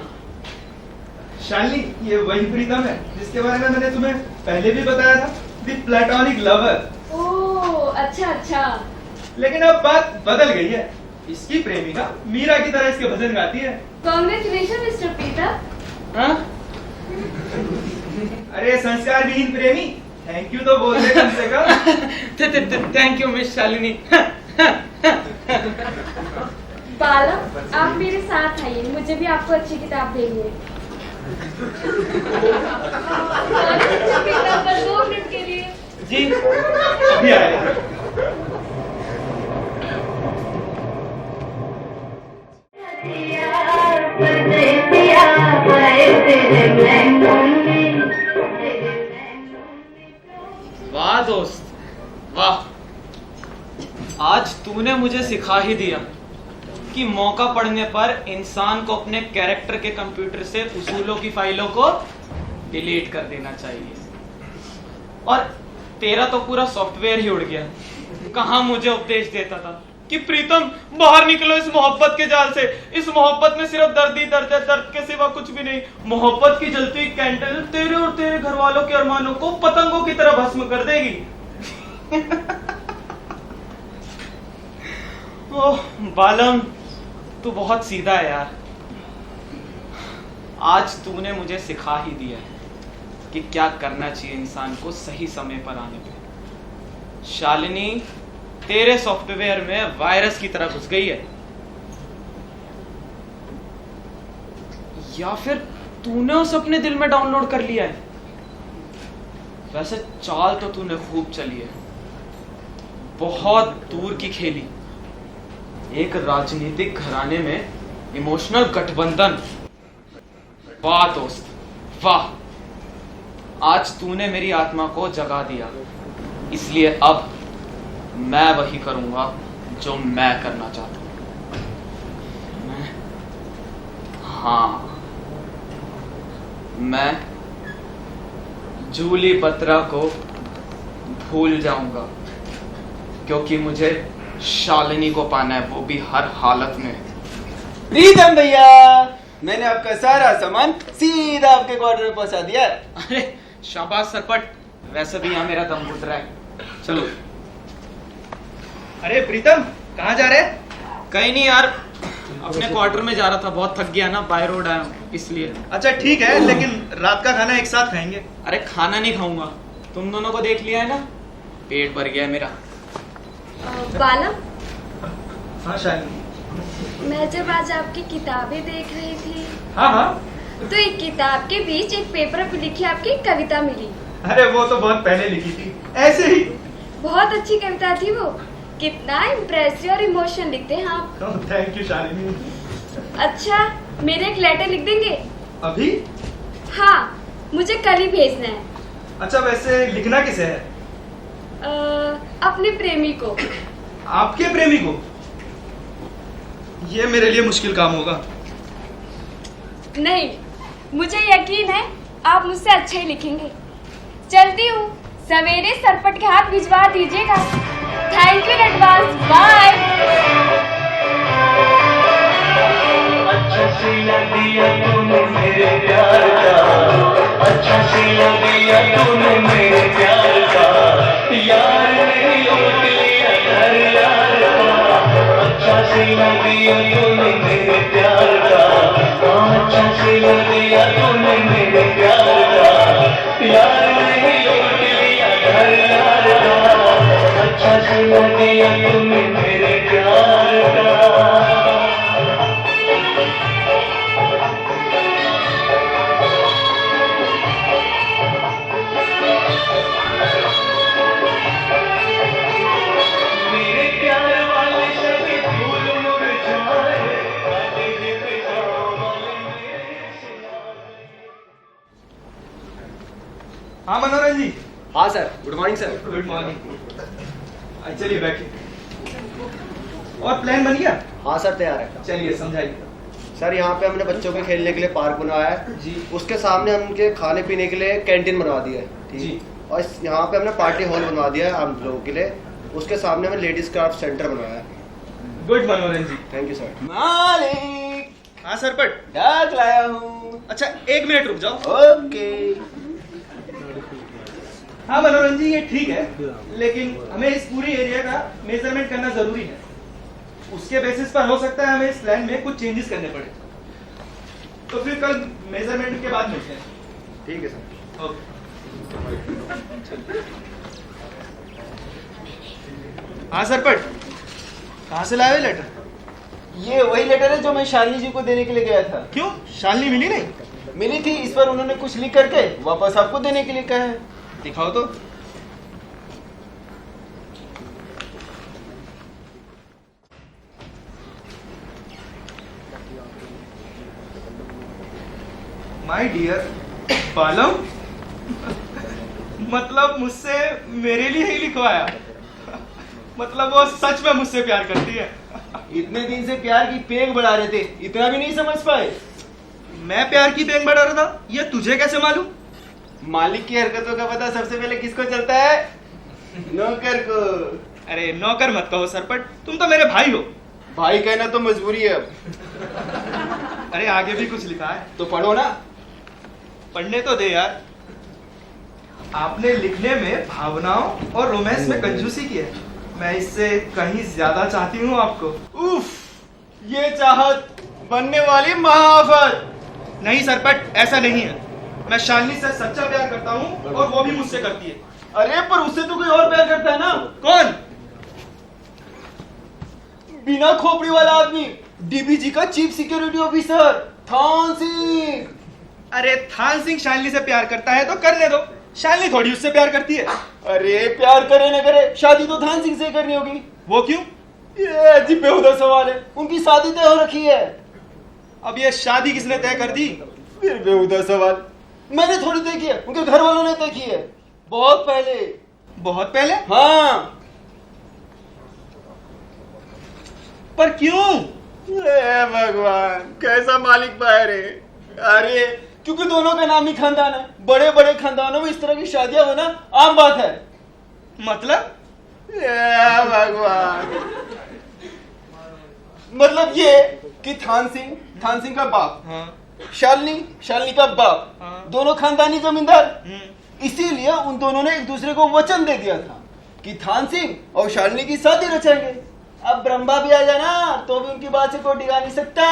D: शालिनी, ये वही प्रीतम है जिसके बारे में मैंने तुम्हें पहले भी बताया था, द प्लेटोनिक लवर।
H: ओह अच्छा अच्छा।
D: लेकिन अब बात बदल गई है। इसकी प्रेमिका मीरा की तरह इसके भजन गाती है।
H: कांग्रेचुलेशन मिस्टर प्रीतम।
C: हाँ?
D: अरे संस्कार विहीन प्रेमी, थैंक यू तो बोल दे कम से कम।
C: Thank you miss Shalini.
H: बालम, आप मेरे साथ आइए, मुझे भी आपको अच्छी किताब देनी है। बस 2 मिनट के लिए।
C: जी
D: अभी आए।
C: वाह दोस्त, वाह। आज तूने मुझे सिखा ही दिया कि मौका पड़ने पर इंसान को अपने कैरेक्टर के कंप्यूटर से उसूलों की फाइलों को डिलीट कर देना चाहिए। और तेरा तो पूरा सॉफ्टवेयर ही उड़ गया। कहाँ मुझे उपदेश देता था कि प्रीतम बाहर निकलो इस मोहब्बत के जाल से, इस मोहब्बत में सिर्फ दर्द ही दर्द है, दर्द के सिवा कुछ भी नहीं। मोहब्बत की जलती हुई कैंडल तेरे और तेरे घर वालों के अरमानों को पतंगों की तरह भस्म कर देगी। ओह बालम, तू बहुत सीधा है यार। आज तूने मुझे सिखा ही दिया है कि क्या करना चाहिए इंसान को सही समय पर आने पे। शालिनी तेरे सॉफ्टवेयर में वायरस की तरह घुस गई है, या फिर तूने उस अपने दिल में डाउनलोड कर लिया है। वैसे चाल तो तूने खूब चली है, बहुत दूर की खेली। एक राजनीतिक घराने में इमोशनल गठबंधन। वाह दोस्त वाह, आज तूने मेरी आत्मा को जगा दिया। इसलिए अब मैं वही करूंगा जो मैं करना चाहता हूं। मैं जूली बत्रा को भूल जाऊंगा, क्योंकि मुझे शालिनी को पाना है, वो भी हर हालत में।
G: प्रीतम भैया, मैंने आपका सारा सामान सीधा आपके क्वार्टर में पहुंचा दिया।
C: अरे शाबाश सरपट, वैसे भी यहाँ मेरा दम घुट रहा है। चलो।
D: अरे प्रीतम, कहाँ जा रहे हैं?
C: कहीं नहीं यार, अपने क्वार्टर में जा रहा था, बहुत थक गया ना, बाय रोड आया हूँ इसलिए।
D: अच्छा ठीक है, लेकिन रात का खाना एक साथ खाएंगे।
C: अरे खाना नहीं खाऊंगा, तुम दोनों को देख लिया है ना, पेट भर गया है मेरा।
H: बालम,
D: हाँ शालिनी।
H: मैं जब आज आपकी किताबें देख रही थी
D: हाँ हाँ।
H: तो एक किताब के बीच एक पेपर पर लिखी आपकी कविता मिली।
D: अरे वो तो बहुत पहले लिखी थी, ऐसे ही।
H: बहुत अच्छी कविता थी वो। कितना इम्प्रेसिव और इमोशन लिखते हैं आप।
D: Thank you Shalini.
H: अच्छा, मेरे एक लेटर लिख देंगे?
D: अभी?
H: हाँ, मुझे कल ही भेजना है।
D: अच्छा वैसे लिखना किसे है?
H: अपने प्रेमी को।
D: आपके प्रेमी को? ये मेरे लिए मुश्किल काम होगा।
H: नहीं, मुझे यकीन है आप मुझसे अच्छा ही लिखेंगे। चलती हूँ, सवेरे सरपट के हाथ भिजवा दीजिएगा। Thank you in advance, bye.
F: अच्छा सिला दिया तूने मेरे प्यार का, अच्छा सिला दिया तूने मेरे प्यार का, यार ने लूट लिया घर यार का। अच्छा सिला दिया तूने मेरे प्यार का, अच्छा सिला दिया तूने मेरे प्यार का, यार ने लूट लिया घर यार का। अच्छा सिला दिया तूने मेरे प्यार का। मेरे प्यार वाले सभी फूल मुरझाए, काटे पे जाओ वाले मेरे सियारे।
D: हाँ मनोरंजन जी।
G: हाँ sir, good morning sir.
D: Good morning. चलिए बैठिए। और प्लान बन गया?
I: हाँ सर, तैयार है।
D: चलिए समझाइए।
I: सर यहाँ पे हमने बच्चों के खेलने के लिए पार्क बनवाया है
D: जी।
I: उसके सामने हम उनके खाने पीने के लिए कैंटीन बनवा दिया है।
D: जी।
I: ठीक। और यहाँ पे हमने पार्टी हॉल बनवा दिया है हम लोगों के लिए। उसके सामने हमने लेडीज क्राफ्ट सेंटर बनवाया है।
D: गुड मनोरंजन जी।
I: Thank you sir.
G: मालिक,
D: हाँ सरपट।
G: डाक लाया हूँ।
D: अच्छा एक मिनट रुक जाओ।
G: ओके।
D: हाँ मनोरंजन जी, ये ठीक है, लेकिन हमें इस पूरी एरिया का मेजरमेंट करना जरूरी है। उसके बेसिस पर हो सकता है हमें इस प्लान में कुछ चेंजेस करने पड़े। तो फिर कल मेजरमेंट के बाद मिलते हैं।
I: ठीक है सर।
D: ओके। हाँ सरपट, कहाँ से लाए लेटर?
G: ये वही लेटर है जो मैं शालिनी जी को देने के लिए गया था।
D: क्यों, शालिनी मिली नहीं?
G: मिली थी, इस पर उन्होंने कुछ लिख करके वापस आपको देने के लिए कहा है।
D: दिखाओ तो। माय डियर बालम, मतलब मुझसे मेरे लिए ही लिखवाया। मतलब वो सच में मुझसे प्यार करती है।
G: इतने दिन से प्यार की पेग बढ़ा रहे थे, इतना भी नहीं समझ पाए?
D: मैं प्यार की पेंग बढ़ा रहा था, ये तुझे कैसे मालूम?
G: मालिक की हरकतों का पता सबसे पहले किसको चलता है? नौकर को।
D: अरे नौकर मत कहो सरपट, तुम तो मेरे भाई हो।
G: भाई कहना तो मजबूरी है अब।
D: अरे आगे भी कुछ लिखा है
G: तो पढ़ो ना।
D: पढ़ने तो दे यार। आपने लिखने में भावनाओं और रोमांस में कंजूसी की है। मैं इससे कहीं ज्यादा चाहती हूँ आपको।
G: उफ, ये चाहत बनने वाली महाआफत।
D: नहीं सरपट, ऐसा नहीं है। मैं शालिनी से सच्चा प्यार करता हूँ और वो भी मुझसे करती है।
G: अरे पर उससे तो कोई और प्यार करता है ना।
D: कौन?
G: बिना खोपड़ी वाला आदमी, डीबीजी का चीफ सिक्योरिटी ऑफिसर थान सिंह।
D: अरे थान सिंह शालिनी से प्यार करता है तो करने दो, शालिनी थोड़ी उससे प्यार करती है।
G: अरे प्यार करे न करे, शादी तो थान सिंह से करनी होगी।
D: वो क्यों?
G: ये अजीब बेहुदा सवाल है। उनकी शादी तय हो रखी है।
D: अब ये शादी किसने तय कर दी?
G: फिर बेहुदा सवाल। मैंने थोड़ी तय की है, उनके घर वालों ने तय की है बहुत पहले।
D: बहुत पहले?
G: हाँ।
D: पर क्यों?
G: हे भगवान, कैसा मालिक बाहर है। अरे क्योंकि दोनों का नाम ही खानदान है। बड़े बड़े खानदानों में इस तरह की शादियां होना आम बात है।
D: मतलब?
G: हे भगवान, मतलब ये कि थान सिंह का बाप,
D: हाँ।
G: शालिनी का बाप,
D: हाँ।
G: दोनों खानदानी जमींदार। इसीलिए उन दोनों ने एक दूसरे को वचन दे दिया था कि थान सिंह और शालिनी की शादी रचाएंगे। अब ब्रह्मा भी आ जाए ना तो भी उनकी बात से कोई डिगा नहीं सकता।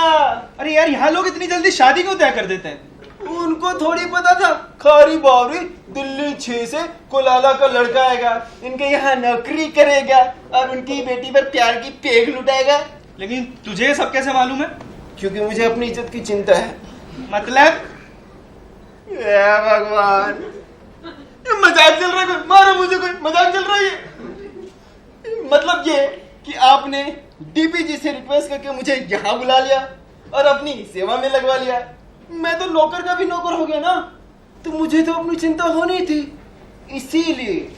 D: अरे यार, यहाँ लोग इतनी जल्दी शादी क्यों तय कर देते हैं?
G: उनको थोड़ी पता था खारी बावरी दिल्ली 6 से कोलाला का लड़का आएगा, इनके यहाँ नौकरी करेगा और उनकी बेटी पर प्यार की पेग लुटाएगा।
D: लेकिन तुझे ये सब कैसे मालूम है?
G: क्योंकि मुझे अपनी इज्जत की चिंता है।
D: मतलब?
G: हे भगवान, ये मजाक चल रहा है कोई? मारो मुझे, कोई मजाक चल रहा है। मतलब ये कि आपने डीपी जी से रिक्वेस्ट करके मुझे यहाँ बुला लिया और अपनी सेवा में लगवा लिया। मैं तो नौकर का भी नौकर हो गया ना, तो मुझे तो अपनी चिंता होनी थी। इसीलिए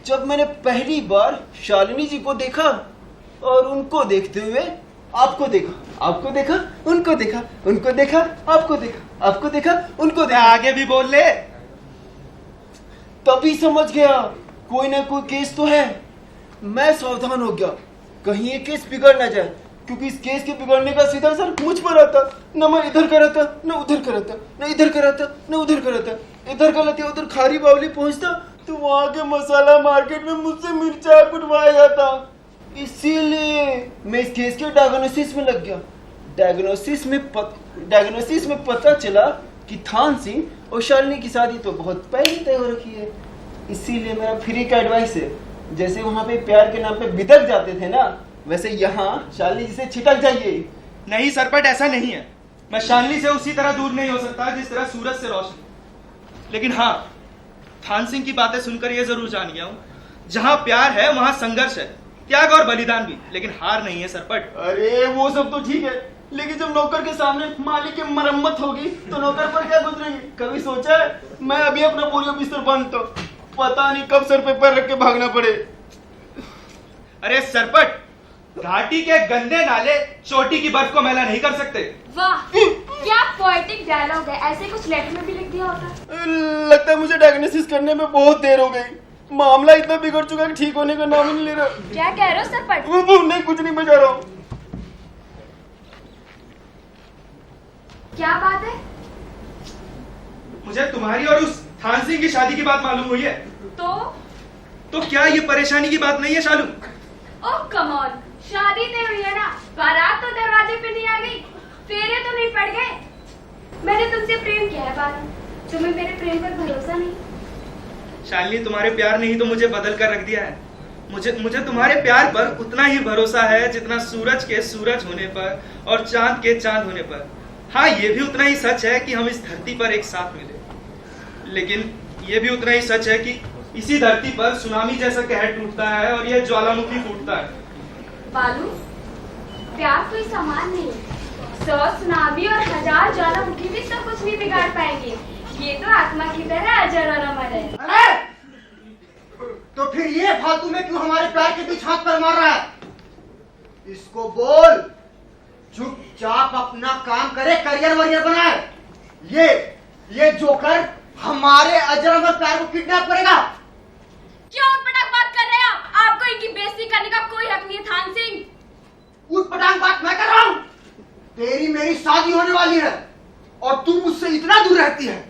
G: जब मैंने पहली बार शालिनी जी को देखा और उनको देखते हुए आपको देखा, आपको देखा, उनको देखा, उनको देखा, आपको देखा, आपको देखा, उनको देखा,
D: आगे भी बोल ले।
G: तभी समझ गया कोई ना कोई केस तो है। मैं सावधान हो गया कहीं ये केस बिगड़ ना जाए, क्योंकि इस केस के बिगड़ने का सीधा असर मुझ पर आता। न मैं इधर का रहता, न उधर का रहता, न इधर का रहता, न उधर का रहता। इधर गलती उधर खारी बावली पहुंचता तो वहां के मसाला मार्केट में मुझसे मिर्चा कुटवाया जाता। इसीलिए मैं इस केस के डायग्नोसिस में लग गया। डायग्नोसिस में पता चला कि थान सिंह और शालिनी की शादी तो बहुत पहले तय हो रखी है। इसीलिए मेरा फ्री का एडवाइस है, जैसे वहां पे प्यार के नाम पे बिदक जाते थे ना, वैसे यहाँ शालिनी जी से छिटक जाइए।
D: नहीं सरपट, ऐसा नहीं है। मैं शालिनी से उसी तरह दूर नहीं हो सकता जिस तरह सूरज से रोशनी। लेकिन हाँ, थान सिंह की बातें सुनकर यह जरूर जान गया हूँ, जहाँ प्यार है वहाँ संघर्ष है, त्याग और बलिदान भी, लेकिन हार नहीं है सरपट।
G: अरे वो सब तो ठीक है, लेकिन जब नौकर के सामने मालिक की मरम्मत होगी तो नौकर पर क्या गुजरेंगे? कभी सोचा है? मैं अभी अपना बोरिया बिस्तर बांधता हूँ, पता नहीं कब सर पे पैर रख के भागना पड़े।
D: अरे सरपट, घाटी के गंदे नाले चोटी की बर्फ को मैला नहीं कर सकते।
H: वाह, क्या पोएटिक डायलॉग है। ऐसे कुछ लेटर में भी लिख दिया होता।
G: लगता है मुझे डायग्नोसिस करने में बहुत देर हो गई। मामला इतना बिगड़ चुका है कि ठीक होने का नाम ही नहीं ले रहा।
H: क्या कह रहे हो सरपट?
G: नहीं, कुछ नहीं, बजा रहा हूँ।
H: क्या बात है?
D: मुझे तुम्हारी और उस थान सिंह की शादी की बात मालूम हुई है। तो क्या ये परेशानी की बात नहीं है शालू?
H: ओह कम ऑन, शादी तय हुई है ना, बारात तो दरवाजे पे नहीं आ गई, फेरे तो नहीं पड़ गए। मैंने तुमसे प्रेम किया है बालम, तुम्हें मेरे प्रेम पर भरोसा नहीं?
D: शालिनी, तुम्हारे प्यार ने ही तो मुझे बदल कर रख दिया है। मुझे तुम्हारे प्यार पर उतना ही भरोसा है जितना सूरज के सूरज होने पर और चांद के चांद होने पर। हाँ, ये भी उतना ही सच है कि हम इस धरती पर एक साथ मिले, लेकिन ये भी उतना ही सच है कि इसी धरती पर सुनामी जैसा कहर टूटता है और यह ज्वालामुखी फूटता है।
H: बालू, प्यार कोई सामान नहीं, 100 सुनामी और 1000 ज्वालामुखी भी सब कुछ नहीं बिगाड़ पाएंगे। ये तो आत्मा की तरह अजर और अमर है।
J: अरे तो फिर ये फालतू में क्यों हमारे प्यार के बीच हाथ पर मार रहा है? इसको बोल चुपचाप अपना काम करे, करियर वरियर बनाए। ये जोकर हमारे अजर अमर प्यार को किडनैप करेगा।
H: क्यों उटपटांग बात कर रहे हैं आप? आपको इनकी बेइज्जती करने का कोई हक नहीं है थान सिंह।
J: उटपटांग बात मैं कर रहा हूँ। तेरी मेरी शादी होने वाली है और तू मुझसे इतना दूर रहती है।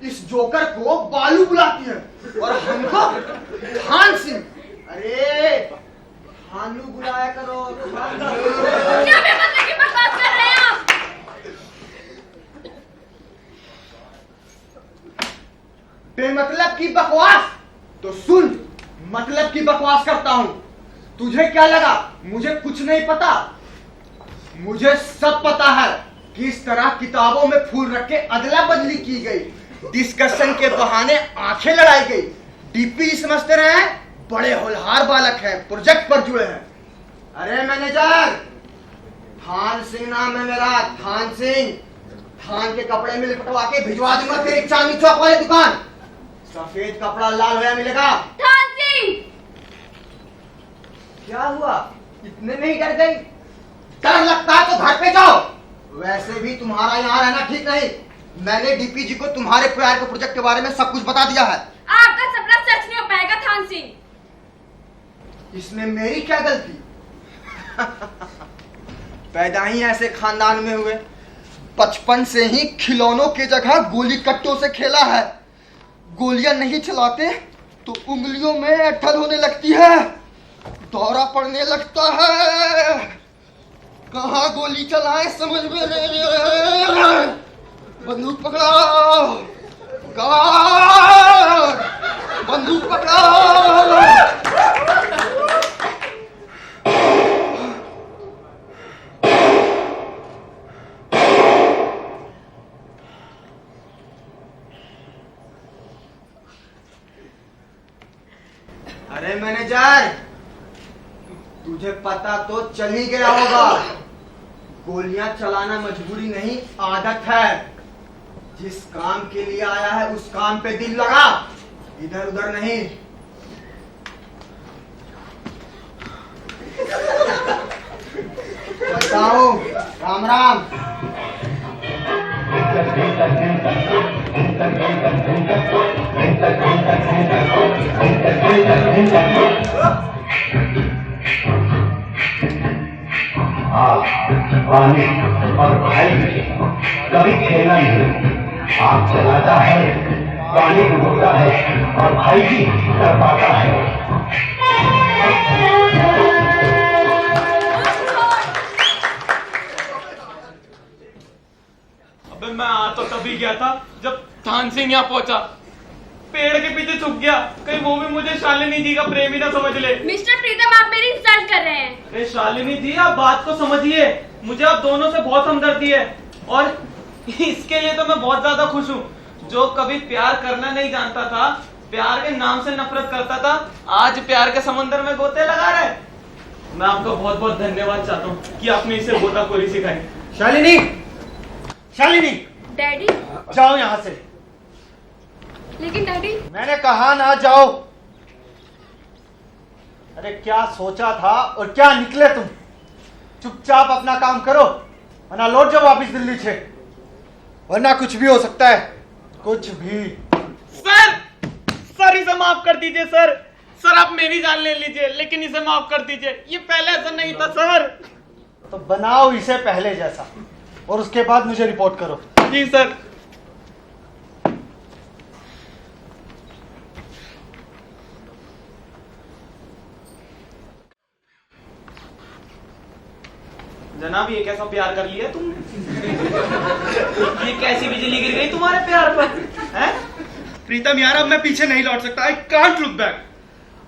J: इस जोकर को बालू बुलाती है और हमको थान सिंह। अरे थानू बुलाया करो।
H: क्या बेमतलब की बकवास कर रहे हैं आप?
J: बेमतलब की बकवास? तो सुन, मतलब की बकवास करता हूं। तुझे क्या लगा मुझे कुछ नहीं पता? मुझे सब पता है कि इस तरह किताबों में फूल रख के अदला बदली की गई, डिस्कशन के बहाने आंखें लड़ाई गई। डीपी समझते रहे बड़े होनहार बालक हैं, प्रोजेक्ट पर जुड़े हैं। अरे मैनेजर, थान सिंह नाम है मेरा, थान सिंह। थान के कपड़े में लिपटवा के भिजवा दूंगा तेरी चांदनी चौक वाली दुकान। सफेद कपड़ा लाल होया मिलेगा।
H: थान
J: क्या हुआ? इतने में ही डर गई? डर लगता है तो घर पे जाओ। वैसे भी तुम्हारा यहाँ रहना ठीक नहीं। मैंने डीपीजी को तुम्हारे प्यार के प्रोजेक्ट के बारे में सब कुछ बता दिया है।
H: आपका सपना सच नहीं हो पाएगा थान सिंह।
J: इसमें मेरी क्या गलती? पैदा ही ऐसे खानदान में हुए, बचपन से ही खिलौनों की जगह गोली कट्टों से खेला है। गोलियां नहीं चलाते तो उंगलियों में ऐंठन होने लगती है, दौरा पड़ने लगता है। कहाँ गोली चलाए समझ में नहीं आ रहा। बंदूक पकड़ो, बंदूक पकड़ो। अरे मैनेजर, तुझे पता तो चल ही गया होगा, गोलियां चलाना मजबूरी नहीं आदत है। जिस काम के लिए आया है उस काम पे दिल लगा, इधर उधर नहीं। बताओ, राम राम।
F: पानी और भाई कभी खेलना नहीं। आग चलाता है, पानी डूबता है और भाई भी कर पाता है।
E: अबे मैं आ तो तभी गया था जब थान सिंह यहाँ पहुंचा। पेड़ के पीछे छुप गया, कहीं वो भी मुझे शालिनी जी का प्रेमी ना समझ ले।
H: मिस्टर प्रीतम, आप मेरी इंसल्ट कर रहे हैं।
C: अरे शालिनी जी, आप बात को समझिए। मुझे आप दोनों से बहुत हमदर्दी है और इसके लिए तो मैं बहुत ज्यादा खुश हूँ। जो कभी प्यार करना नहीं जानता था, प्यार के नाम से नफरत करता था, आज प्यार के समंदर में गोते लगा रहे। मैं आपका बहुत बहुत धन्यवाद चाहता हूँ कि आपने इसे गोताखोरी सिखाई।
D: शालिनी, शालिनी,
H: डैडी।
D: जाओ यहाँ से।
H: लेकिन डैडी,
D: मैंने कहा ना जाओ। अरे क्या सोचा था और क्या निकले तुम? चुपचाप अपना काम करो वरना लौट जाओ वापिस दिल्ली से, वरना कुछ भी हो सकता है, कुछ भी।
E: सर इसे माफ कर दीजिए सर। सर आप मेरी जान ले लीजिए, लेकिन इसे माफ कर दीजिए। ये पहले ऐसा नहीं था सर।
D: तो बनाओ इसे पहले जैसा और उसके बाद मुझे रिपोर्ट करो।
E: जी सर।
C: जनाब, ये कैसा प्यार कर लिया तुमने? ये कैसी बिजली गिर गई तुम्हारे प्यार पर? हैं?
D: प्रीतम यार, अब मैं पीछे नहीं लौट सकता। I can't look back.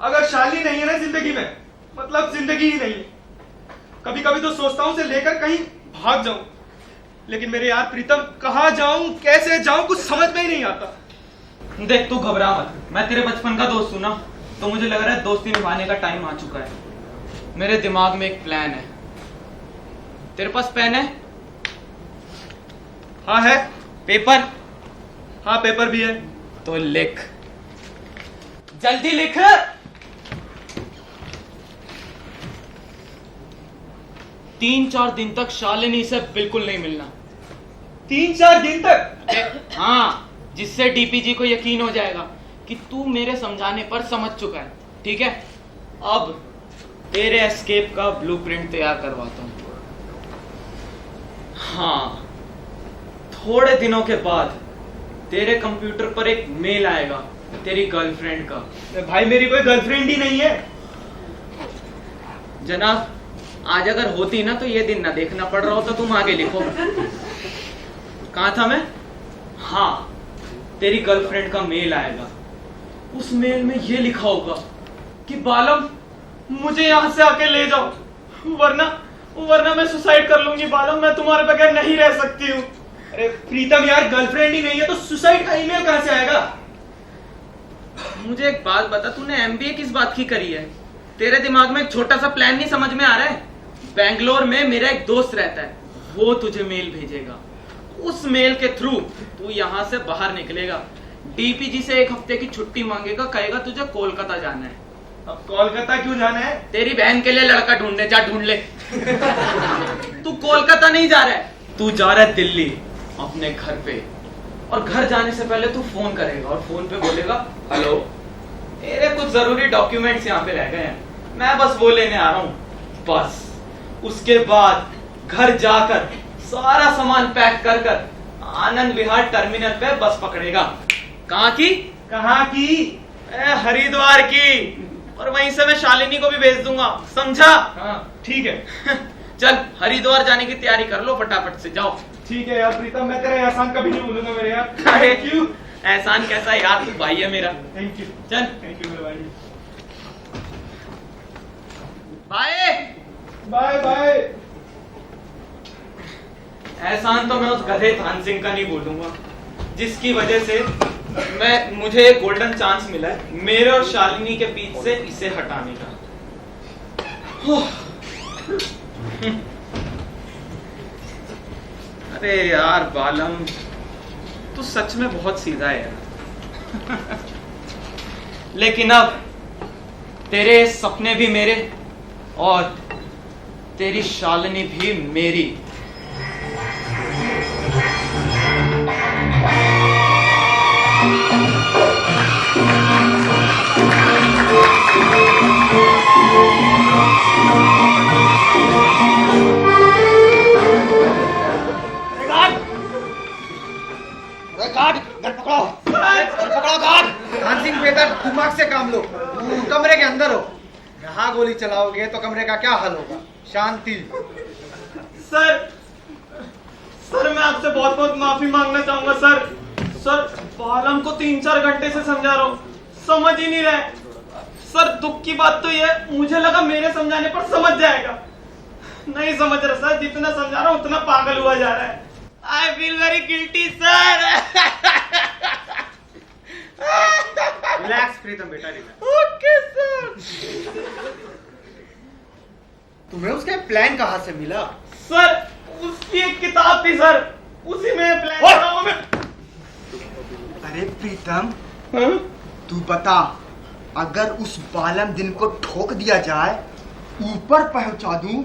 D: अगर शालिनी नहीं है ना जिंदगी में, मतलब जिंदगी ही नहीं है। कभी कभी तो सोचता हूँ उसे लेकर कहीं भाग जाऊं, लेकिन मेरे यार प्रीतम, कहाँ जाऊं, कैसे जाऊं, कुछ समझ में ही नहीं आता।
C: देख, तू घबरा मत। मैं तेरे बचपन का दोस्त हूं ना, तो मुझे लग रहा है दोस्ती निभाने का टाइम आ चुका है। मेरे दिमाग में एक प्लान है। तेरे पास पेन है?
D: हाँ है।
C: पेपर?
D: हाँ पेपर भी है।
C: तो लिख, जल्दी लिख। 3-4 दिन तक शालिनी से बिल्कुल नहीं मिलना।
D: 3-4 दिन तक?
C: हाँ, जिससे डीपीजी को यकीन हो जाएगा कि तू मेरे समझाने पर समझ चुका है। ठीक है? अब तेरे एस्केप का ब्लूप्रिंट तैयार करवाता हूं। हाँ, थोड़े दिनों के बाद तेरे कंप्यूटर पर एक मेल आएगा तेरी गर्लफ्रेंड का।
D: भाई मेरी कोई गर्लफ्रेंड ही नहीं है।
C: जनाब, आज अगर होती ना तो ये दिन ना देखना पड़ रहा होता। तुम आगे लिखो। कहाँ था मैं? हाँ, तेरी गर्लफ्रेंड का मेल आएगा। उस मेल में ये लिखा होगा कि बालम, मुझे यहां से आके ले जाओ, वरना मैं सुसाइड कर लूंगी। बालम, मैं तुम्हारे बगैर नहीं रह सकती हूँ।
D: अरे प्रीतम यार, गर्लफ्रेंड ही नहीं है तो सुसाइड का ईमेल कहां से आएगा?
C: मुझे एक बात बता, तूने एमबीए किस बात की करी है? तेरे दिमाग में एक छोटा सा प्लान नहीं समझ में आ रहा है? बेंगलोर में मेरा एक दोस्त रहता है, वो तुझे मेल भेजेगा। उस मेल के थ्रू तू यहाँ से बाहर निकलेगा, डीपीजी से 1 हफ्ते की छुट्टी मांगेगा, कहेगा तुझे कोलकाता जाना है।
D: अब कोलकाता क्यों जाना है?
C: तेरी बहन के लिए लड़का ढूंढने जा, ढूंढ ले। तू कोलकाता नहीं जा रहा है, तू जा रहा है दिल्ली अपने घर पे। और घर जाने से पहले तू फोन करेगा और फोन पे बोलेगा हेलो, तेरे कुछ जरूरी डॉक्यूमेंट्स यहाँ पे रह गए हैं, मैं बस वो लेने आ रहा हूँ। बस उसके बाद घर जाकर सारा सामान पैक कर कर आनंद विहार टर्मिनल पे बस पकड़ेगा। कहाँ की?
D: कहाँ की?
C: हरिद्वार की। और वहीं से मैं शालिनी को भी भेज दूंगा, समझा?
D: हाँ ठीक है।
C: चल हरिद्वार जाने की तैयारी कर लो, फटाफट से जाओ।
D: ठीक है यार प्रीतम, मैं तेरा एहसान कभी नहीं भूलूंगा मेरे यार।
C: अरे
D: थैंक यू।
C: एहसान कैसा यार, तू भाई है मेरा।
D: Thank you.
C: चल
D: थैंक यू मेरे भाई।
C: Bye
D: bye bye.
C: एहसान तो मैं उस गधे थान सिंह का नहीं बोलूंगा जिसकी वजह से मुझे एक गोल्डन चांस मिला है मेरे और शालिनी के बीच से इसे हटाने का। अरे यार बालम, तू सच में बहुत सीधा है यार। लेकिन अब तेरे सपने भी मेरे और तेरी शालिनी भी मेरी।
J: खान सिंह बेटा, दिमाग से काम लो। कमरे के अंदर हो, यहाँ गोली चलाओगे तो कमरे का क्या हाल होगा? शांति।
C: सर मैं आपसे बहुत बहुत माफी मांगना चाहूंगा सर बालम को 3-4 घंटे से समझा रहा हूँ, समझ ही नहीं रहे। सर दुख की बात तो ये, मुझे लगा मेरे समझाने पर समझ जाएगा, नहीं समझ रहा सर। जितना समझा रहा हूँ उतना पागल हुआ जा रहा है। I feel very guilty sir.
J: Relax Pritam बेटा, रिलैक्स।
C: Okay sir.
J: तुम्हें उसका प्लान कहाँ से मिला?
C: सर उसकी एक किताब थी सर, उसी में प्लान कर रहा हूं मैं।
J: अरे प्रीतम, तू बता, अगर उस बालम दिन को ठोक दिया जाए, ऊपर पहुंचा दूं,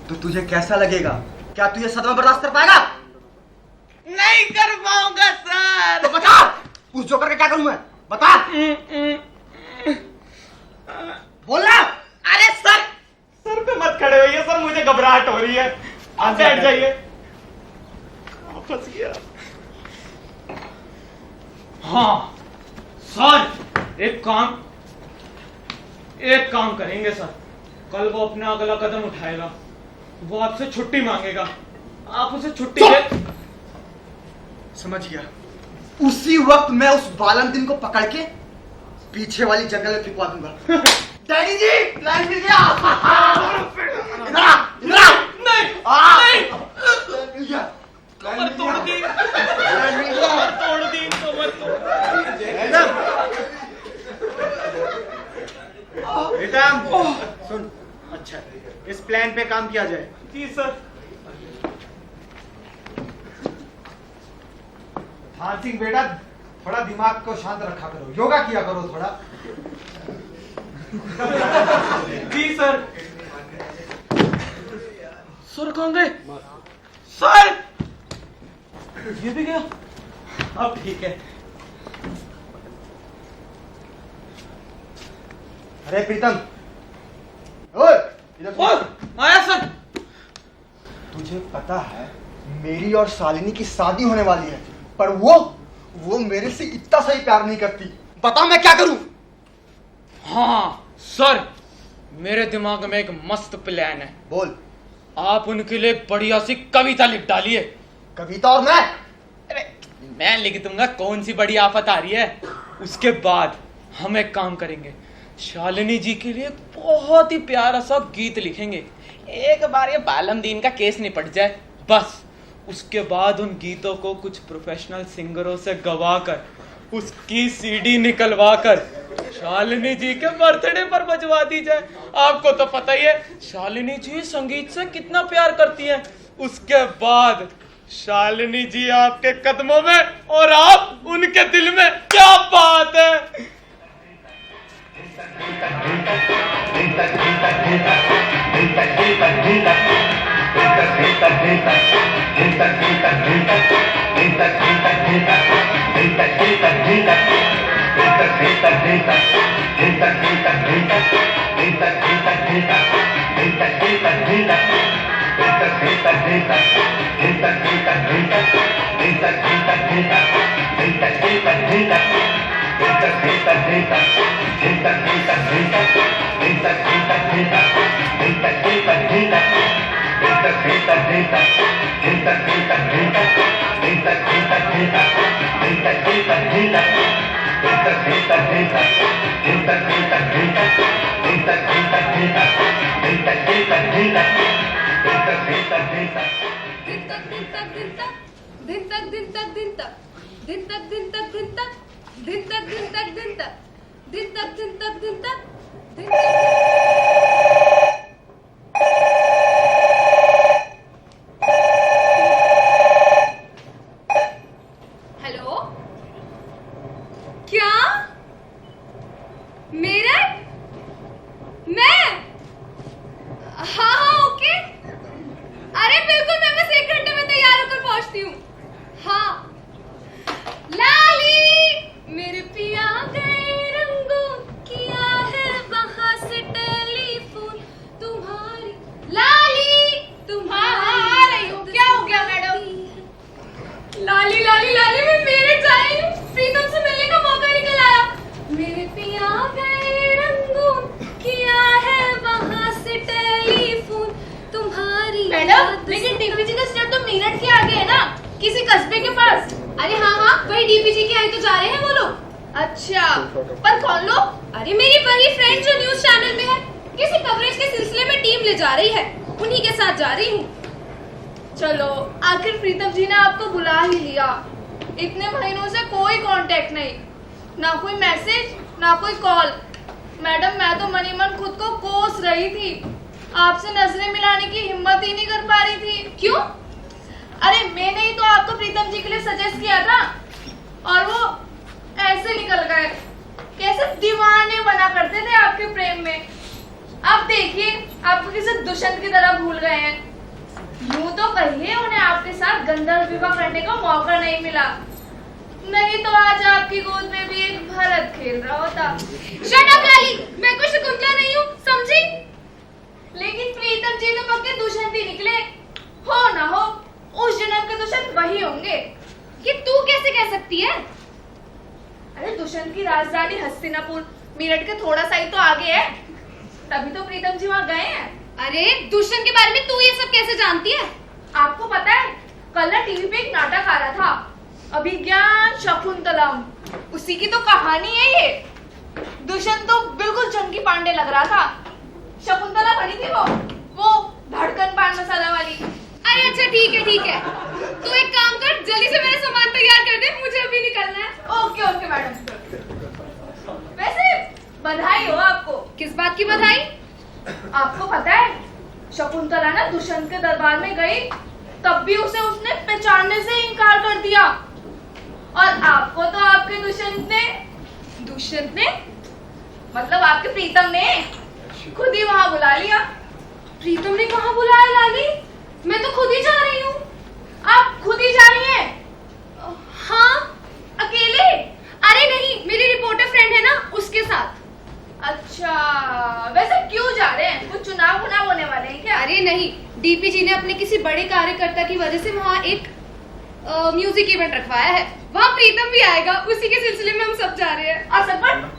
J: तो तुझे कैसा लगेगा? क्या तू ये सदमा बर्दाश्त कर पाएगा?
C: नहीं कर पाऊंगा सर।
J: तो बता, उस जोकर का क्या करूं मैं? बता। बोलना।
C: अरे सर पे मत खड़े होइए सर, मुझे घबराहट हो रही है। आप बैठ जाइए। फंस गया। हाँ सर, एक काम करेंगे सर। कल वो अपना अगला कदम उठाएगा, वो आपसे छुट्टी मांगेगा, आप उसे छुट्टी दे।
J: समझ गया। उसी वक्त मैं उस बालम दिन को पकड़ के पीछे वाली जंगल में फिकवा दूंगा। डैडी जी, प्लान मिल गया।
C: कमर तोड़ दी, कमर तोड़
J: बेटा सुन, अच्छा इस प्लान पे काम किया जाए।
C: जी सर।
J: हाँ सिंह बेटा, थोड़ा दिमाग को शांत रखा करो, योगा किया करो थोड़ा।
C: जी सर। सर कहाँ गए? सर ये भी गया। अब ठीक है।
J: अरे प्रीतम, ओए इधर सुन।
C: आया सर।
J: तुझे पता है मेरी और शालिनी की शादी होने वाली है, पर वो मेरे से इतना सही प्यार नहीं करती। बता मैं क्या करूं?
C: हाँ सर, मेरे दिमाग में एक मस्त प्लान है।
J: बोल।
C: आप उनके लिए बढ़िया सी कविता लिख डालिए।
J: कविता? और मैं?
C: अरे मैं लिख दूंगा, कौन सी बड़ी आफत आ रही है। उसके बाद हम एक काम करेंगे, शालिनी जी के लिए बहुत ही प्यारा सा गीत लिखेंगे। एक बार ये बालम दीन का केस निपट जाए बस। उसके बाद उन गीतों को कुछ प्रोफेशनल सिंगरों से गवाकर, उसकी सीडी निकलवाकर शालिनी जी के बर्थडे पर बजवा दी जाए। आपको तो पता ही है शालिनी जी संगीत से कितना प्यार करती हैं। उसके बाद शालिनी जी आपके कदमों में और आप उनके दिल में। क्या बात है।
H: हेलो, क्या मेरठ? मैं हाँ ओके। अरे बिल्कुल, मैं बस 1 घंटे में तैयार होकर पहुंचती हूँ। हाँ लाली मेरे पिया गए रंगों किया है वहां से टेलीफोन तुम्हारी लाली तुम्हारी। हाँ आ रही हूँ। क्या हो गया मैडम? लाली लाली लाली मैं मेरठ जा रही हूँ, प्रीतम से मिलने का मौका निकल आया। मेरे पिया गए रंगों किया है वहां से टेलीफोन तुम्हारी। मैडम लेकिन डीपीजी का स्टेट तो मेरठ के आगे है ना, किसी कस्बे के पास। अरे हाँ हाँ वही डीपीजी के आगे तो जा रहे हैं वो लोग। अच्छा पर कौन लोग? अरे मेरी वही फ्रेंड जो न्यूज चैनल में है, किसी कवरेज के सिलसिले में टीम ले जा रही है, उन्हीं के साथ जा रही हूँ। चलो आखिर प्रीतम जी ने आपको बुला ही लिया। इतने महीनों से कोई कांटेक्ट नहीं, ना कोई मैसेज ना कोई कॉल। मैडम मैं तो मनी मन खुद को कोस रही थी, आपसे नजरें मिलाने की हिम्मत ही नहीं कर पा रही थी। क्यों? अरे मैंने ही तो आपको प्रीतम जी के लिए सजेस्ट किया था और वो ऐसे निकल गए। कैसे दीवाने बना करते थे आपके प्रेम में। अब देखिए आपको किसी दुष्यंत की तरह भूल गए हैं। यूं तो कहिए उन्हें आपके साथ गंधर्व विवाह करने का मौका नहीं मिला, नहीं तो आज आपकी गोद में भी एक भरत खेल रहा होता। शट अप लाली, मैं कोई शकुंतला नहीं हूँ, समझी? लेकिन प्रीतम जी तो पक्के दुष्यंत ही निकले, हो ना हो उस जन्म के दुष्यंत वही होंगे। ये तू कैसे कह सकती है? अरे दुष्यंत की राजधानी हस्तिनापुर मेरठ के थोड़ा सा ही तो आगे है, तभी तो प्रीतम जी वहाँ गए हैं। अरे दुष्यंत के बारे में तू ये सब कैसे जानती है? आपको पता है कल ना टीवी पे एक नाटक आ रहा था, अभिज्ञान शकुंतलम, उसी की तो कहानी है ये। दुष्यंत तो बिल्कुल चंकी पांडे लग रहा था, शकुंतला बनी थी वो धड़कन पान मसाला वाली। अरे अच्छा ठीक है, तू एक काम कर, जल्दी से मेरा सामान तैयार कर दे, मुझे अभी निकलना है। Okay okay madam. वैसे बधाई हो आपको। किस बात की बधाई? आपको पता है शकुंतला ना दुष्यंत के दरबार में गई, तब भी उसे उसने पहचानने से इनकार कर दिया, और आपको तो आपके दुष्यंत ने मतलब आपके प्रीतम ने खुद ही वहां बुला लिया। प्रीतम ने कहाँ बुलाया लाली? मैं तो खुद ही जा रही हूँ। आप खुद ही जा रही हैं? हाँ अकेले? अरे नहीं, मेरी रिपोर्टर फ्रेंड है ना, उसके साथ। अच्छा वैसे क्यों जा रहे हैं? कुछ चुनाव होने वाले हैं क्या? अरे नहीं, डीपीजी ने अपने किसी बड़े कार्यकर्ता की वजह से वहाँ एक म्यूजिक इवेंट रखवाया है, वहाँ प्रीतम भी आएगा, उसी के सिलसिले में हम सब जा रहे हैं। और सरपट?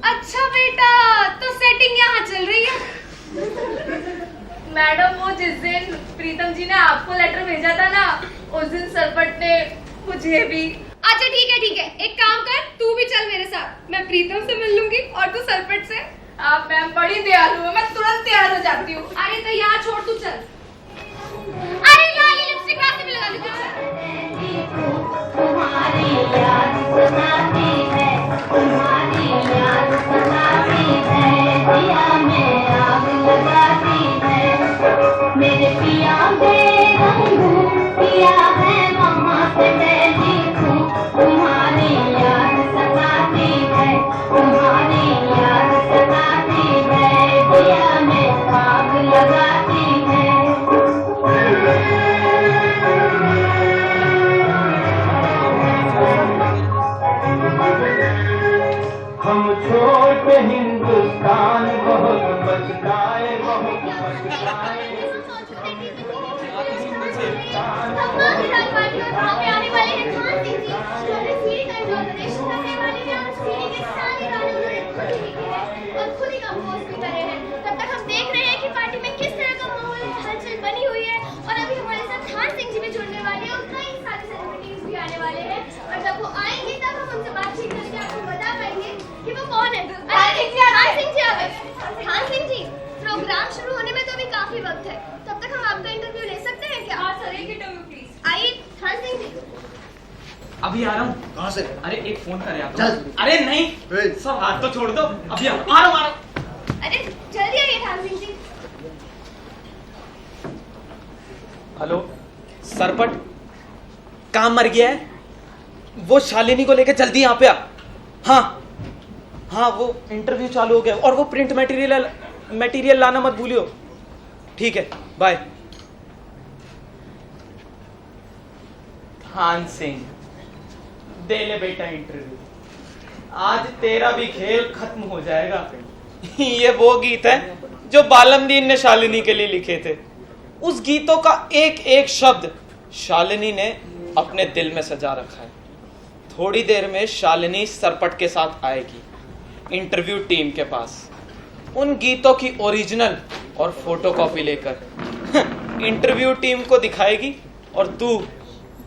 H: अच्छा बेटा, तो सेटिंग यहाँ चल रही है। मैडम वो जिस दिन प्रीतम जी ने आपको लेटर भेजा था ना, उस दिन सरपट ने मुझे भी। अच्छा ठीक है, एक काम कर, तू भी चल मेरे साथ, मैं प्रीतम से मिल लूंगी और तू सरपट से। आप मैम बड़ी दयालु है, मैं तुरंत तैयार हो जाती हूँ। अरे तो यहाँ छोड़, तू चल। अरे लाली लिपस्टिक हाथ में लगा ली,
B: तुम्हारी याद सताती है, तुम्हारी याद सताती है, दिया में आग लगाती है, मेरे पिया गए रंगू किया है वहाँ से मैं लिखूं, तुम्हारी याद सताती है, तुम्हारी याद
H: प्रोग्राम शुरू होने में तो अभी काफी वक्त है, तब तक हम आपका इंटरव्यू ले सकते हैं क्या? हाँ सर, एक इंटरव्यू प्लीज। आइए थान सिंह जी।
C: अभी आ रहा हूँ।
I: कहाँ से?
C: अरे एक फोन कर यार।
I: चल।
C: अरे नहीं, सब हाथ तो छोड़ दो। अभी आ रहा हूँ।
H: अरे जल्दी आइए थान सिंह जी।
C: हेलो सरपट, काम मर गया है, वो शालिनी को लेकर जल्दी यहाँ पे आ। हाँ वो इंटरव्यू चालू हो गया और वो प्रिंट मटेरियल लाना मत भूलियो। ठीक है, बाय। थान सिंह, दे ले बेटा इंटरव्यू, आज तेरा भी खेल खत्म हो जाएगा। ये वो गीत है जो बालमदीन ने शालिनी के लिए लिखे थे। उस गीतों का एक एक शब्द शालिनी ने अपने दिल में सजा रखा है। थोड़ी देर में शालिनी सरपट के साथ आएगी इंटरव्यू टीम के पास, उन गीतों की ओरिजिनल और फोटोकॉपी लेकर इंटरव्यू टीम को दिखाएगी और तू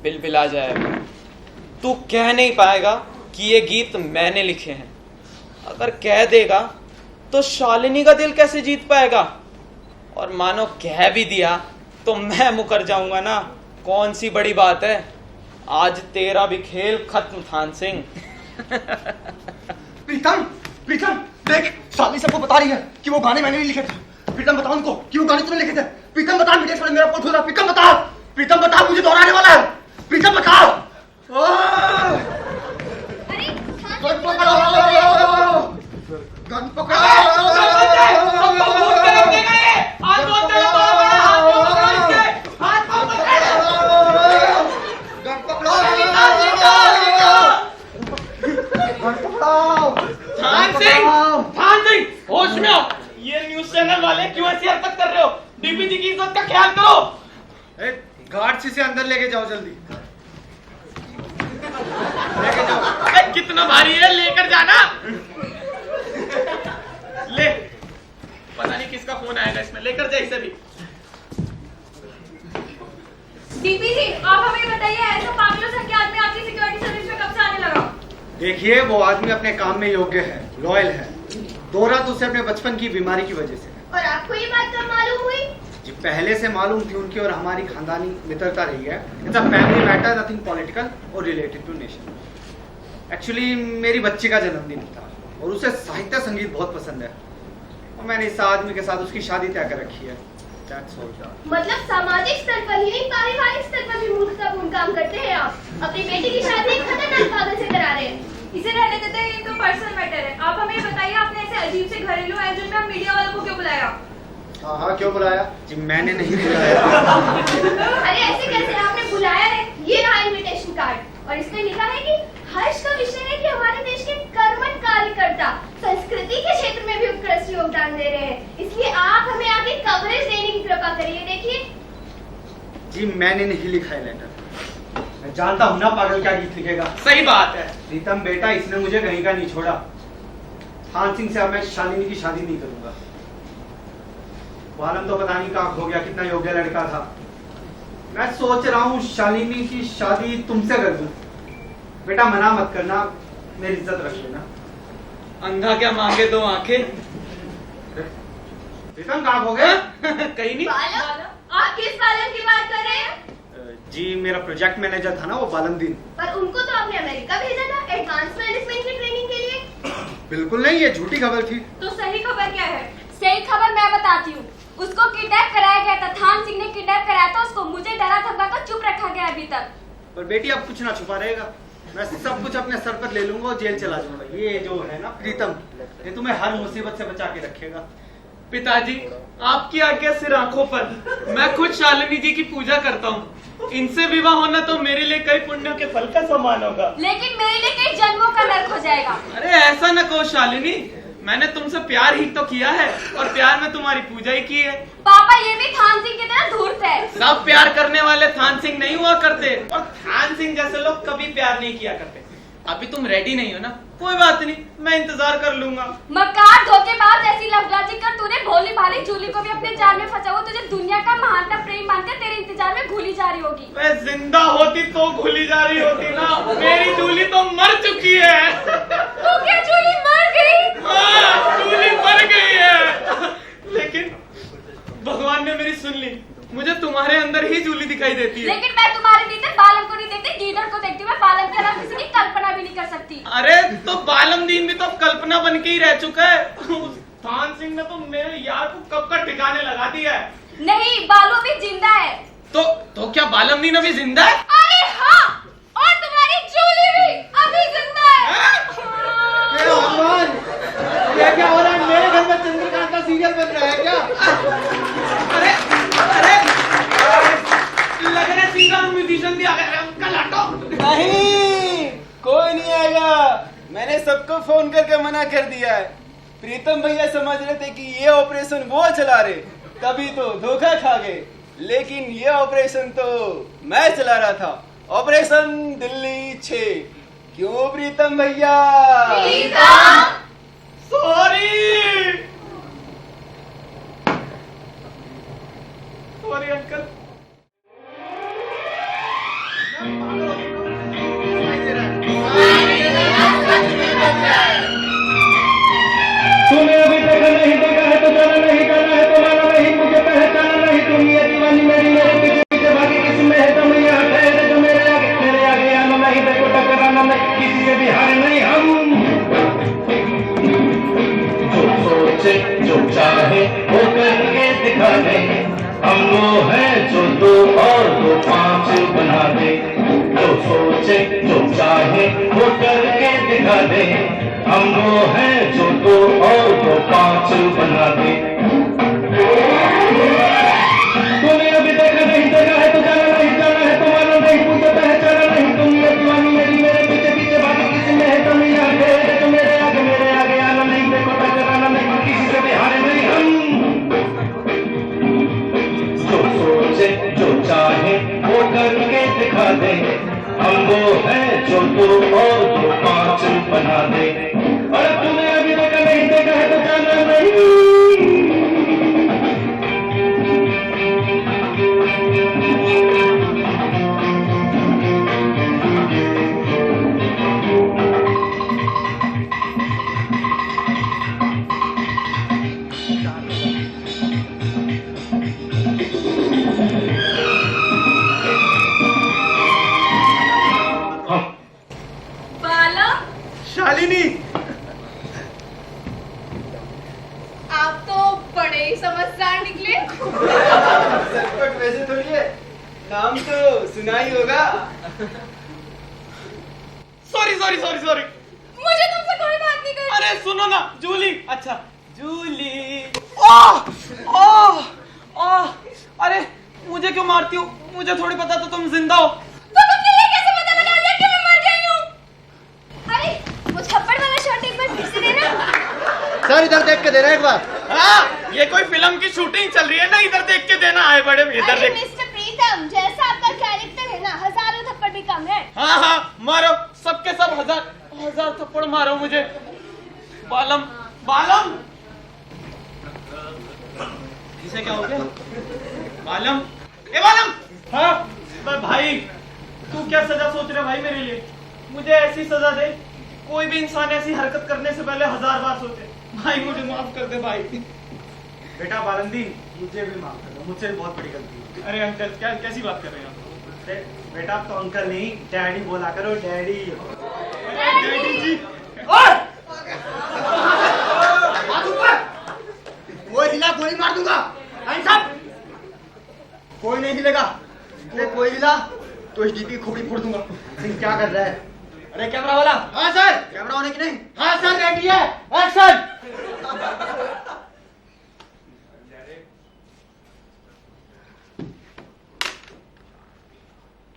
C: बिलबिला जाएगा। तू कह नहीं पाएगा कि ये गीत मैंने लिखे हैं। अगर कह देगा तो शालिनी का दिल कैसे जीत पाएगा? और मानो कह भी दिया तो मैं मुकर जाऊंगा ना। कौन सी बड़ी बात है, आज तेरा भी खेल खत्म थान सिंह।
J: प्रीतम देख, शालिनी सबको बता रही है कि वो गाने मैंने नहीं लिखे थे। प्रीतम बता उनको कि वो गाने तूने लिखे थे। प्रीतम बता, मीडिया सामने मेरा पोल खुल रहा है। प्रीतम बता, मुझे दोहराने वाला है। प्रीतम बता। गन पकड़ो।
C: थान सिंह, होश में आओ। ये न्यूज़ चैनल वाले क्यों ऐसी हरकत कर रहे हो? डीपीजी की इज्जत का ख्याल करो।
G: गार्ड से अंदर लेके जाओ जल्दी।
C: लेके जाओ। कितना भारी है, लेकर जाना। ले, पता नहीं किसका फोन आएगा इसमें, लेकर जा इसे भी।
H: डीपीजी, आप हमें बताइए, ऐसा पागलों से क्या आदमी आपकी सिक्योरिटी सर्विस में कब से आने लगा?
G: देखिए, वो आदमी अपने काम में योग्य है, लॉयल है। दोहरा तो उसे अपने बचपन की बीमारी की वजह से।
H: और आपको ये बात कब मालूम हुई?
G: जी पहले से मालूम थी। उनकी और हमारी खानदानी मित्रता रही है। It's a family matter, nothing political और रिलेटेड टू नेशन। एक्चुअली मेरी बच्ची का जन्मदिन था और उसे साहित्य संगीत बहुत पसंद है और मैंने इस आदमी के साथ उसकी शादी तय कर रखी है। That's all.
H: मतलब सामाजिक स्तर पर ही नहीं, पारिवारिक स्तर पर भी मूर्खतापूर्ण काम करते हैं आप। अपनी बेटी की शादी एक खतरनाक पागल से करा रहे हैं। इसे रहने देते हैं, ये तो पर्सनल मैटर है। आप हमें बताइए, आपने ऐसे अजीब से घरेलू आयोजन में मीडिया वालों को क्यों बुलाया?
G: हाँ क्यों बुलाया? जी मैंने नहीं बुलाया।
H: अरे ऐसे कैसे, आपने बुलाया है। ये रहा इनविटेशन कार्ड और इसमें लिखा है कि हर्ष का विषय है कि हमारे देश के कर्मठ कार्यकर्ता संस्कृति के क्षेत्र में भी उत्कृष्ट योगदान दे रहे हैं, इसलिए आप हमें आगे कवरेज देने की कृपा करिए। देखिए
G: जी मैंने नहीं लिखा है लेटर। मैं जानता हूँ ना पागल क्या गीत लिखेगा।
C: सही बात है।
G: प्रीतम बेटा, इसने मुझे कहीं का नहीं छोड़ा। थान सिंह से अब मैं शालिनी की शादी नहीं करूंगा। वालम तो पता नहीं कहाँ खो गया, कितना योग्य लड़का था। मैं सोच रहा हूँ शालिनी की शादी तुमसे कर दूं। बेटा मना मत करना, मेरी इज्जत रख लेना।
C: अंधा क्या मांगे दो आंखें।
G: प्रीतम कहाँ खो गए?
C: कहीं नहीं।
H: बालम? आप किस बालम की बात कर रहे हैं?
G: जी मेरा प्रोजेक्ट मैनेजर था ना वो बालमदीन।
H: पर उनको तो आपने अमेरिका भेजा था एडवांस मैनेजमेंट की ट्रेनिंग के लिए।
G: बिल्कुल नहीं, ये झूठी खबर थी।
H: तो सही खबर क्या है? सही खबर मैं बताती हूँ। उसको किडनैप कराया गया था। थान सिंह ने किडनैप कराया था उसको। मुझे डरा धमका कर चुप रखा गया अभी तक।
G: पर बेटी अब कुछ ना छुपा रहेगा। मैं सब कुछ अपने सर पर ले लूंगा और जेल चला जाऊंगा। ये जो है ना प्रीतम, ये तुम्हें हर मुसीबत से बचा के रखेगा।
C: पिताजी, आपकी आज्ञा सिर आंखों पर। मैं खुद शालिनी जी की पूजा करता हूँ। इनसे विवाह होना तो मेरे लिए कई पुण्यों के फल का समान होगा।
H: लेकिन मेरे लिए कई जन्मों का नर्क हो जाएगा।
C: अरे ऐसा न कहो शालिनी, मैंने तुमसे प्यार ही तो किया है और प्यार में तुम्हारी पूजा ही की है।
H: पापा ये भी थान सिंह की तरह धूर्त है।
C: सब प्यार करने वाले थान सिंह नहीं हुआ करते और थान सिंह जैसे लोग कभी प्यार नहीं किया करते। अभी तुम रेडी नहीं हो ना, कोई बात नहीं, मैं इंतजार कर लूंगा।
H: मक्कार धोखेबाज, ऐसी लफड़ाजी कर तूने भोली भाली जूली को भी अपने जाल में फंसा हुआ, तुझे दुनिया का महानतम प्रेम मानकर तेरे इंतजार में घुली जा रही होगी।
C: मैं जिंदा होती तो घुली जा रही होती ना, मेरी जूली तो मर चुकी है।
H: तो क्या जूली मर गई?
C: हाँ, जूली मर गई है, लेकिन भगवान ने मेरी सुन ली। मुझे तुम्हारे अंदर ही जूली दिखाई देती है।
H: लेकिन मैं तुम्हारे भीतर बालम को नहीं देखती, गीदड़ को देखती हूँ। मैं बालम के अलावा किसी की कल्पना भी नहीं कर सकती।
C: अरे तो बालम दीन भी तो कल्पना बन के ही रह चुका है। उस थान सिंह ने तो मेरे यार को कब का ठिकाने लगा दिया है।
H: नहीं, बालू अभी जिंदा है।
C: तो क्या बालम दीन अभी जिंदा है?
H: अरे हाँ, और तुम्हारी जूली भी अभी जिंदा है।
J: हे भगवान, ये क्या हो रहा है? मेरे घर में चंद्रकांत का सीरियल बन रहा है क्या?
C: अरे लग रहा है सिंगर म्यूजिशियन भी आ गए। अंकल हटो।
G: नहीं, कोई नहीं आएगा। मैंने सबको फोन करके मना कर दिया है। प्रीतम भैया समझ रहे थे कि ये ऑपरेशन वो चला रहे, तभी तो धोखा खा गए। लेकिन ये ऑपरेशन तो मैं चला रहा था, ऑपरेशन दिल्ली 6। क्यों प्रीतम भैया?
C: Sorry uncle.
F: तूने अभी तक नहीं देखा है तो जाना नहीं, जाना है तो माना नहीं, मुझे पहचाना नहीं। तुम ये दीवानी मेरी मेरे पीछे पीछे भागी किसमें है तुम यहाँ ठहरे जो मेरे आगे आना नहीं, देखो टकराना नहीं, किसी से भी हारे नहीं हम। जो सोचे जो चाहे वो करके दिखा दे, हम वो है जो 2 और 2 5 बना दे। जो सोचे जो चाहे वो करके दिखा दे, हम वो है जो 2 और 2 5 बना दे। तूने अभी तक नहीं देखा है तो जाना नहीं, जाना है तो माना नहीं, मुझे पहचाना नहीं। तुम ये दीवानी मेरी मेरे पीछे पीछे भागी किसमें है तुम यहाँ ठहरे जो मेरे आगे आना नहीं, देखो टकराना नहीं, किसी से भी हारे नहीं हम। जो सोचे जो चाहे वो करके दिखा दे, हम वो है जो 2 और 2 5 बना दे। और तूने अभी तक नहीं देखा है तो जाना नहीं।
H: बालम,
D: शालिनी,
H: आप तो बड़े ही समझदार निकले।
G: सचपट वैसे थोड़ी है, नाम तो सुना ही होगा।
C: सॉरी
H: मुझे तुमसे कोई बात नहीं करनी।
C: अरे सुनो ना, जूली। अच्छा जूली। अरे मुझे क्यों मारती हो? मुझे थोड़ी पता तो तुम जिंदा हो।
H: तो तुमने ये कैसे पता लगा लिया कि मैं मर गई हूँ? अरे वो थप्पड़ वाला शॉट एक बार फिर से देना।
I: सर इधर देख के देना एक बार।
C: हाँ, ये कोई फिल्म की शूटिंग चल रही है ना, इधर देख के देना है बड़े। इधर
H: अरे
C: देख।
H: मिस्टर प्रीतम, जैसा आपका कैरेक्टर है ना, 1000 थप्पड़ भी कम है।
C: हाँ मारो, सबके सब 1000 थप्पड़ मारो मुझे। बालम इसे क्या हो गया? बालम, ए बालम। हाँ भाई, तू क्या सजा सोच रहा है भाई मेरे लिए? मुझे ऐसी सजा दे, कोई भी इंसान ऐसी हरकत करने से पहले 1000 बार सोचे। भाई मुझे माफ कर दे भाई।
D: बेटा बालंदी, मुझे भी माफ कर दो, मुझसे भी बहुत बड़ी गलती हुई।
C: अरे अंकल, क्या कैसी बात कर रहे हैं आप?
D: बेटा अब तो अंकल नहीं, डैडी बोला करो, डैडी।
C: डैडी जी।
J: कोई हिला गोली मार दूंगा। कोई नहीं हिलेगा। कोई हिला तो HDP की खोपड़ी फोड़ दूंगा। क्या कर रहा है?
G: अरे कैमरा वाला।
J: हाँ सर। कैमरा होने की नहीं। हाँ सर, रेडी है। एक्शन।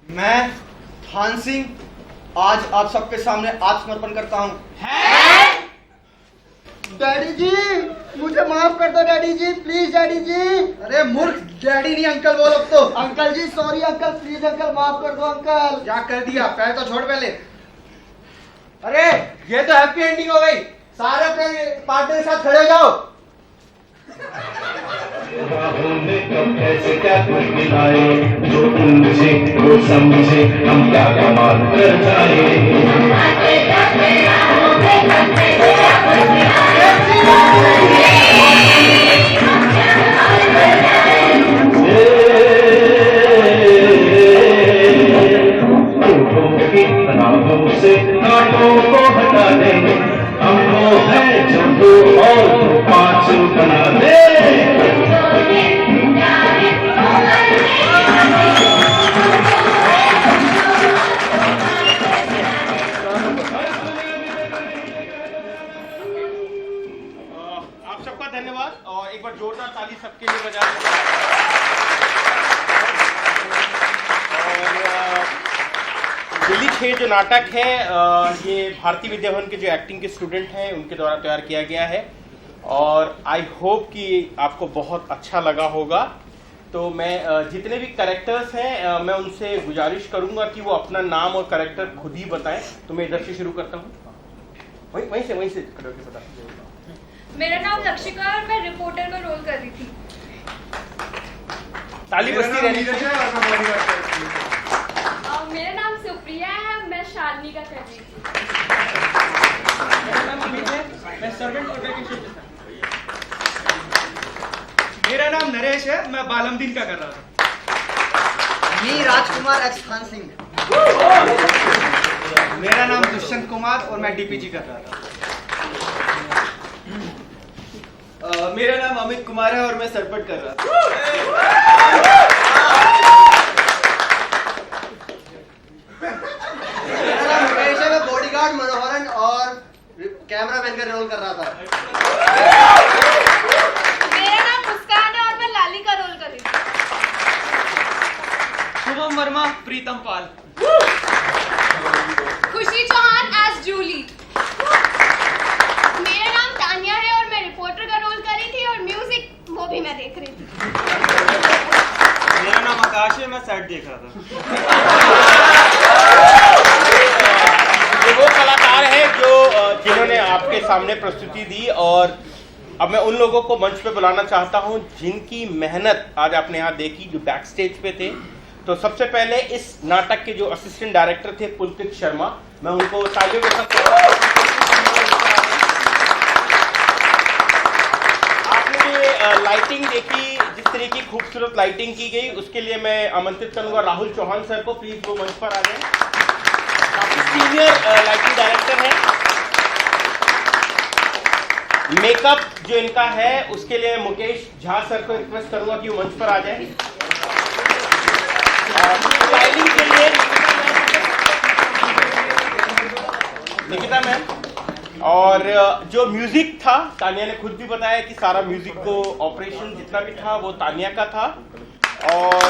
J: मैं थान सिंह आज आप सबके सामने आत्मसमर्पण करता हूँ। डैडी जी मुझे माफ कर दो daddy ji, please daddy ji. अरे मूर्ख, डैडी नहीं अंकल बोल अब तो। Uncle ji sorry uncle, please uncle माफ कर दो अंकल। क्या कर दिया, पैर तो छोड़ पहले। अरे ये तो हैप्पी एंडिंग हो गई, सारे अपने पार्टनर के साथ खड़े हो जाओ।
F: राहों में कब ऐसे क्या कुछ मिलाए, जो मुझे वो समझे हम क्या कमाल कर जाए। राहों से कांटों को हटा दे, हमको है जो दो और पांच बना दे।
D: आप सबका धन्यवाद और एक बार जोरदार ताली सबके लिए बजा दें। और दिल्ली 6 जो नाटक है ये भारतीय विद्या भवन के जो एक्टिंग के स्टूडेंट हैं उनके द्वारा तैयार किया गया है और आई होप कि आपको बहुत अच्छा लगा होगा। तो मैं जितने भी कैरेक्टर्स हैं मैं उनसे गुजारिश करूंगा कि वो अपना नाम और कैरेक्टर खुद ही बताएं। तो मैं इधर से शुरू करता हूँ, वहीं से खड़े होकर बता।
H: मेरा नाम लक्षिका और मैं रिपोर्टर का रोल कर रही थी।
D: ताली बजती रहनी चाहिए।
H: मेरा नाम सुप्रिया है, मैं शालिनी का कर रही थी।
C: मेरा नाम अमित है, मैं सर्वेंट कोटा के शिफ्ट था।
D: मेरा नाम नरेश है, मैं बालमदीन का कर रहा था।
J: मी राजकुमार एक्स खान सिंह।
D: मेरा नाम दुष्यंत कुमार और मैं डीपीजी कर रहा था।
G: मेरा नाम अमित कुमार है और मैं सरपट कर रहा था।
I: मेरा नाम मुकेश है, मैं बॉडीगार्ड मनोहरन और कैमरामैन का रोल कर रहा था।
H: मेरा नाम मुस्कान है और मैं लाली का रोल कर रही थी।
C: शुभम वर्मा, प्रीतम पाल।
H: खुशी चौहान एज जूली। मेरा नाम तानिया है और मैं रिपोर्टर का रोल कर रही थी और म्यूजिक वो भी मैं देख रही थी।
G: मेरा नाम आकाश है, मैं सेट देख रहा था।
D: ये वो कलाकार हैं जो जिन्होंने आपके सामने प्रस्तुति दी और अब मैं उन लोगों को मंच पे बुलाना चाहता हूं जिनकी मेहनत आज आपने यहाँ देखी, जो बैक स्टेज पे थे। तो सबसे पहले इस नाटक के जो असिस्टेंट डायरेक्टर थे पुलकित शर्मा, मैं उनको तालियों के साथ आपने जो लाइटिंग देखी, जिस तरह की खूबसूरत लाइटिंग की गई, उसके लिए मैं आमंत्रित करूंगा राहुल चौहान सर को। प्लीज वो मंच पर आ जाएं। काफी सीनियर लाइटिंग डायरेक्टर हैं। मेकअप जो इनका है उसके लिए मुकेश झा सर को रिक्वेस्ट करूंगा कि वो मंच पर आ जाएं। स्टाइलिंग के लिए निकिता मैम। और जो म्यूजिक था, तानिया ने खुद भी बताया कि सारा म्यूजिक को ऑपरेशन जितना भी था वो तानिया का था। और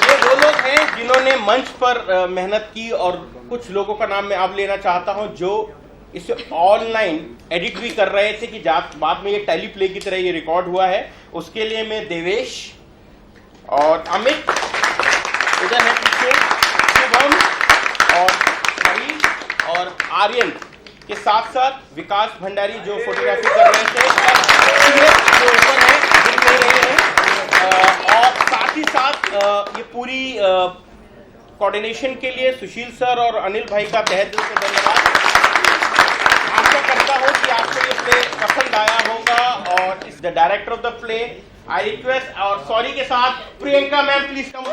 D: ये वो लोग हैं जिन्होंने मंच पर मेहनत की और कुछ लोगों का नाम मैं अब लेना चाहता हूं जो इसे ऑनलाइन एडिट भी कर रहे थे कि बाद में ये टेलीप्ले की तरह ये रिकॉर्ड हुआ है। उसके लिए मैं देवेश और अमित इधर है पीछे, शुभम और हरीश और आर्यन के साथ साथ विकास भंडारी जो फोटोग्राफी कर रहे थे जो ऊपर है दिख नहीं रहे हैं। और साथ ही साथ ये पूरी कोऑर्डिनेशन के लिए सुशील सर और अनिल भाई का तहे दिल से धन्यवाद। आशा करता हूँ कि आपको ये प्ले पसंद आया होगा और इस the director of the play I request और सॉरी के साथ प्रियंका मैम प्लीज कम।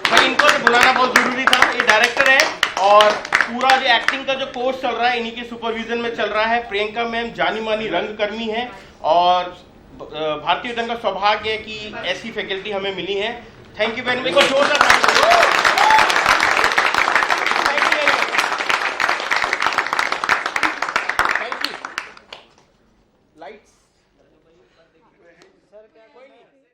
D: भाई इनको तो बुलाना बहुत जरूरी था। ये डायरेक्टर है और पूरा जो एक्टिंग का जो कोर्स चल रहा है इन्हीं के सुपरविजन में चल रहा है। प्रियंका मैम जानी मानी रंगकर्मी है और भारतीय विद्या का सौभाग्य है कि ऐसी फैकल्टी हमें मिली है। Thank you very much. Lights
K: हैं, कोई नहीं।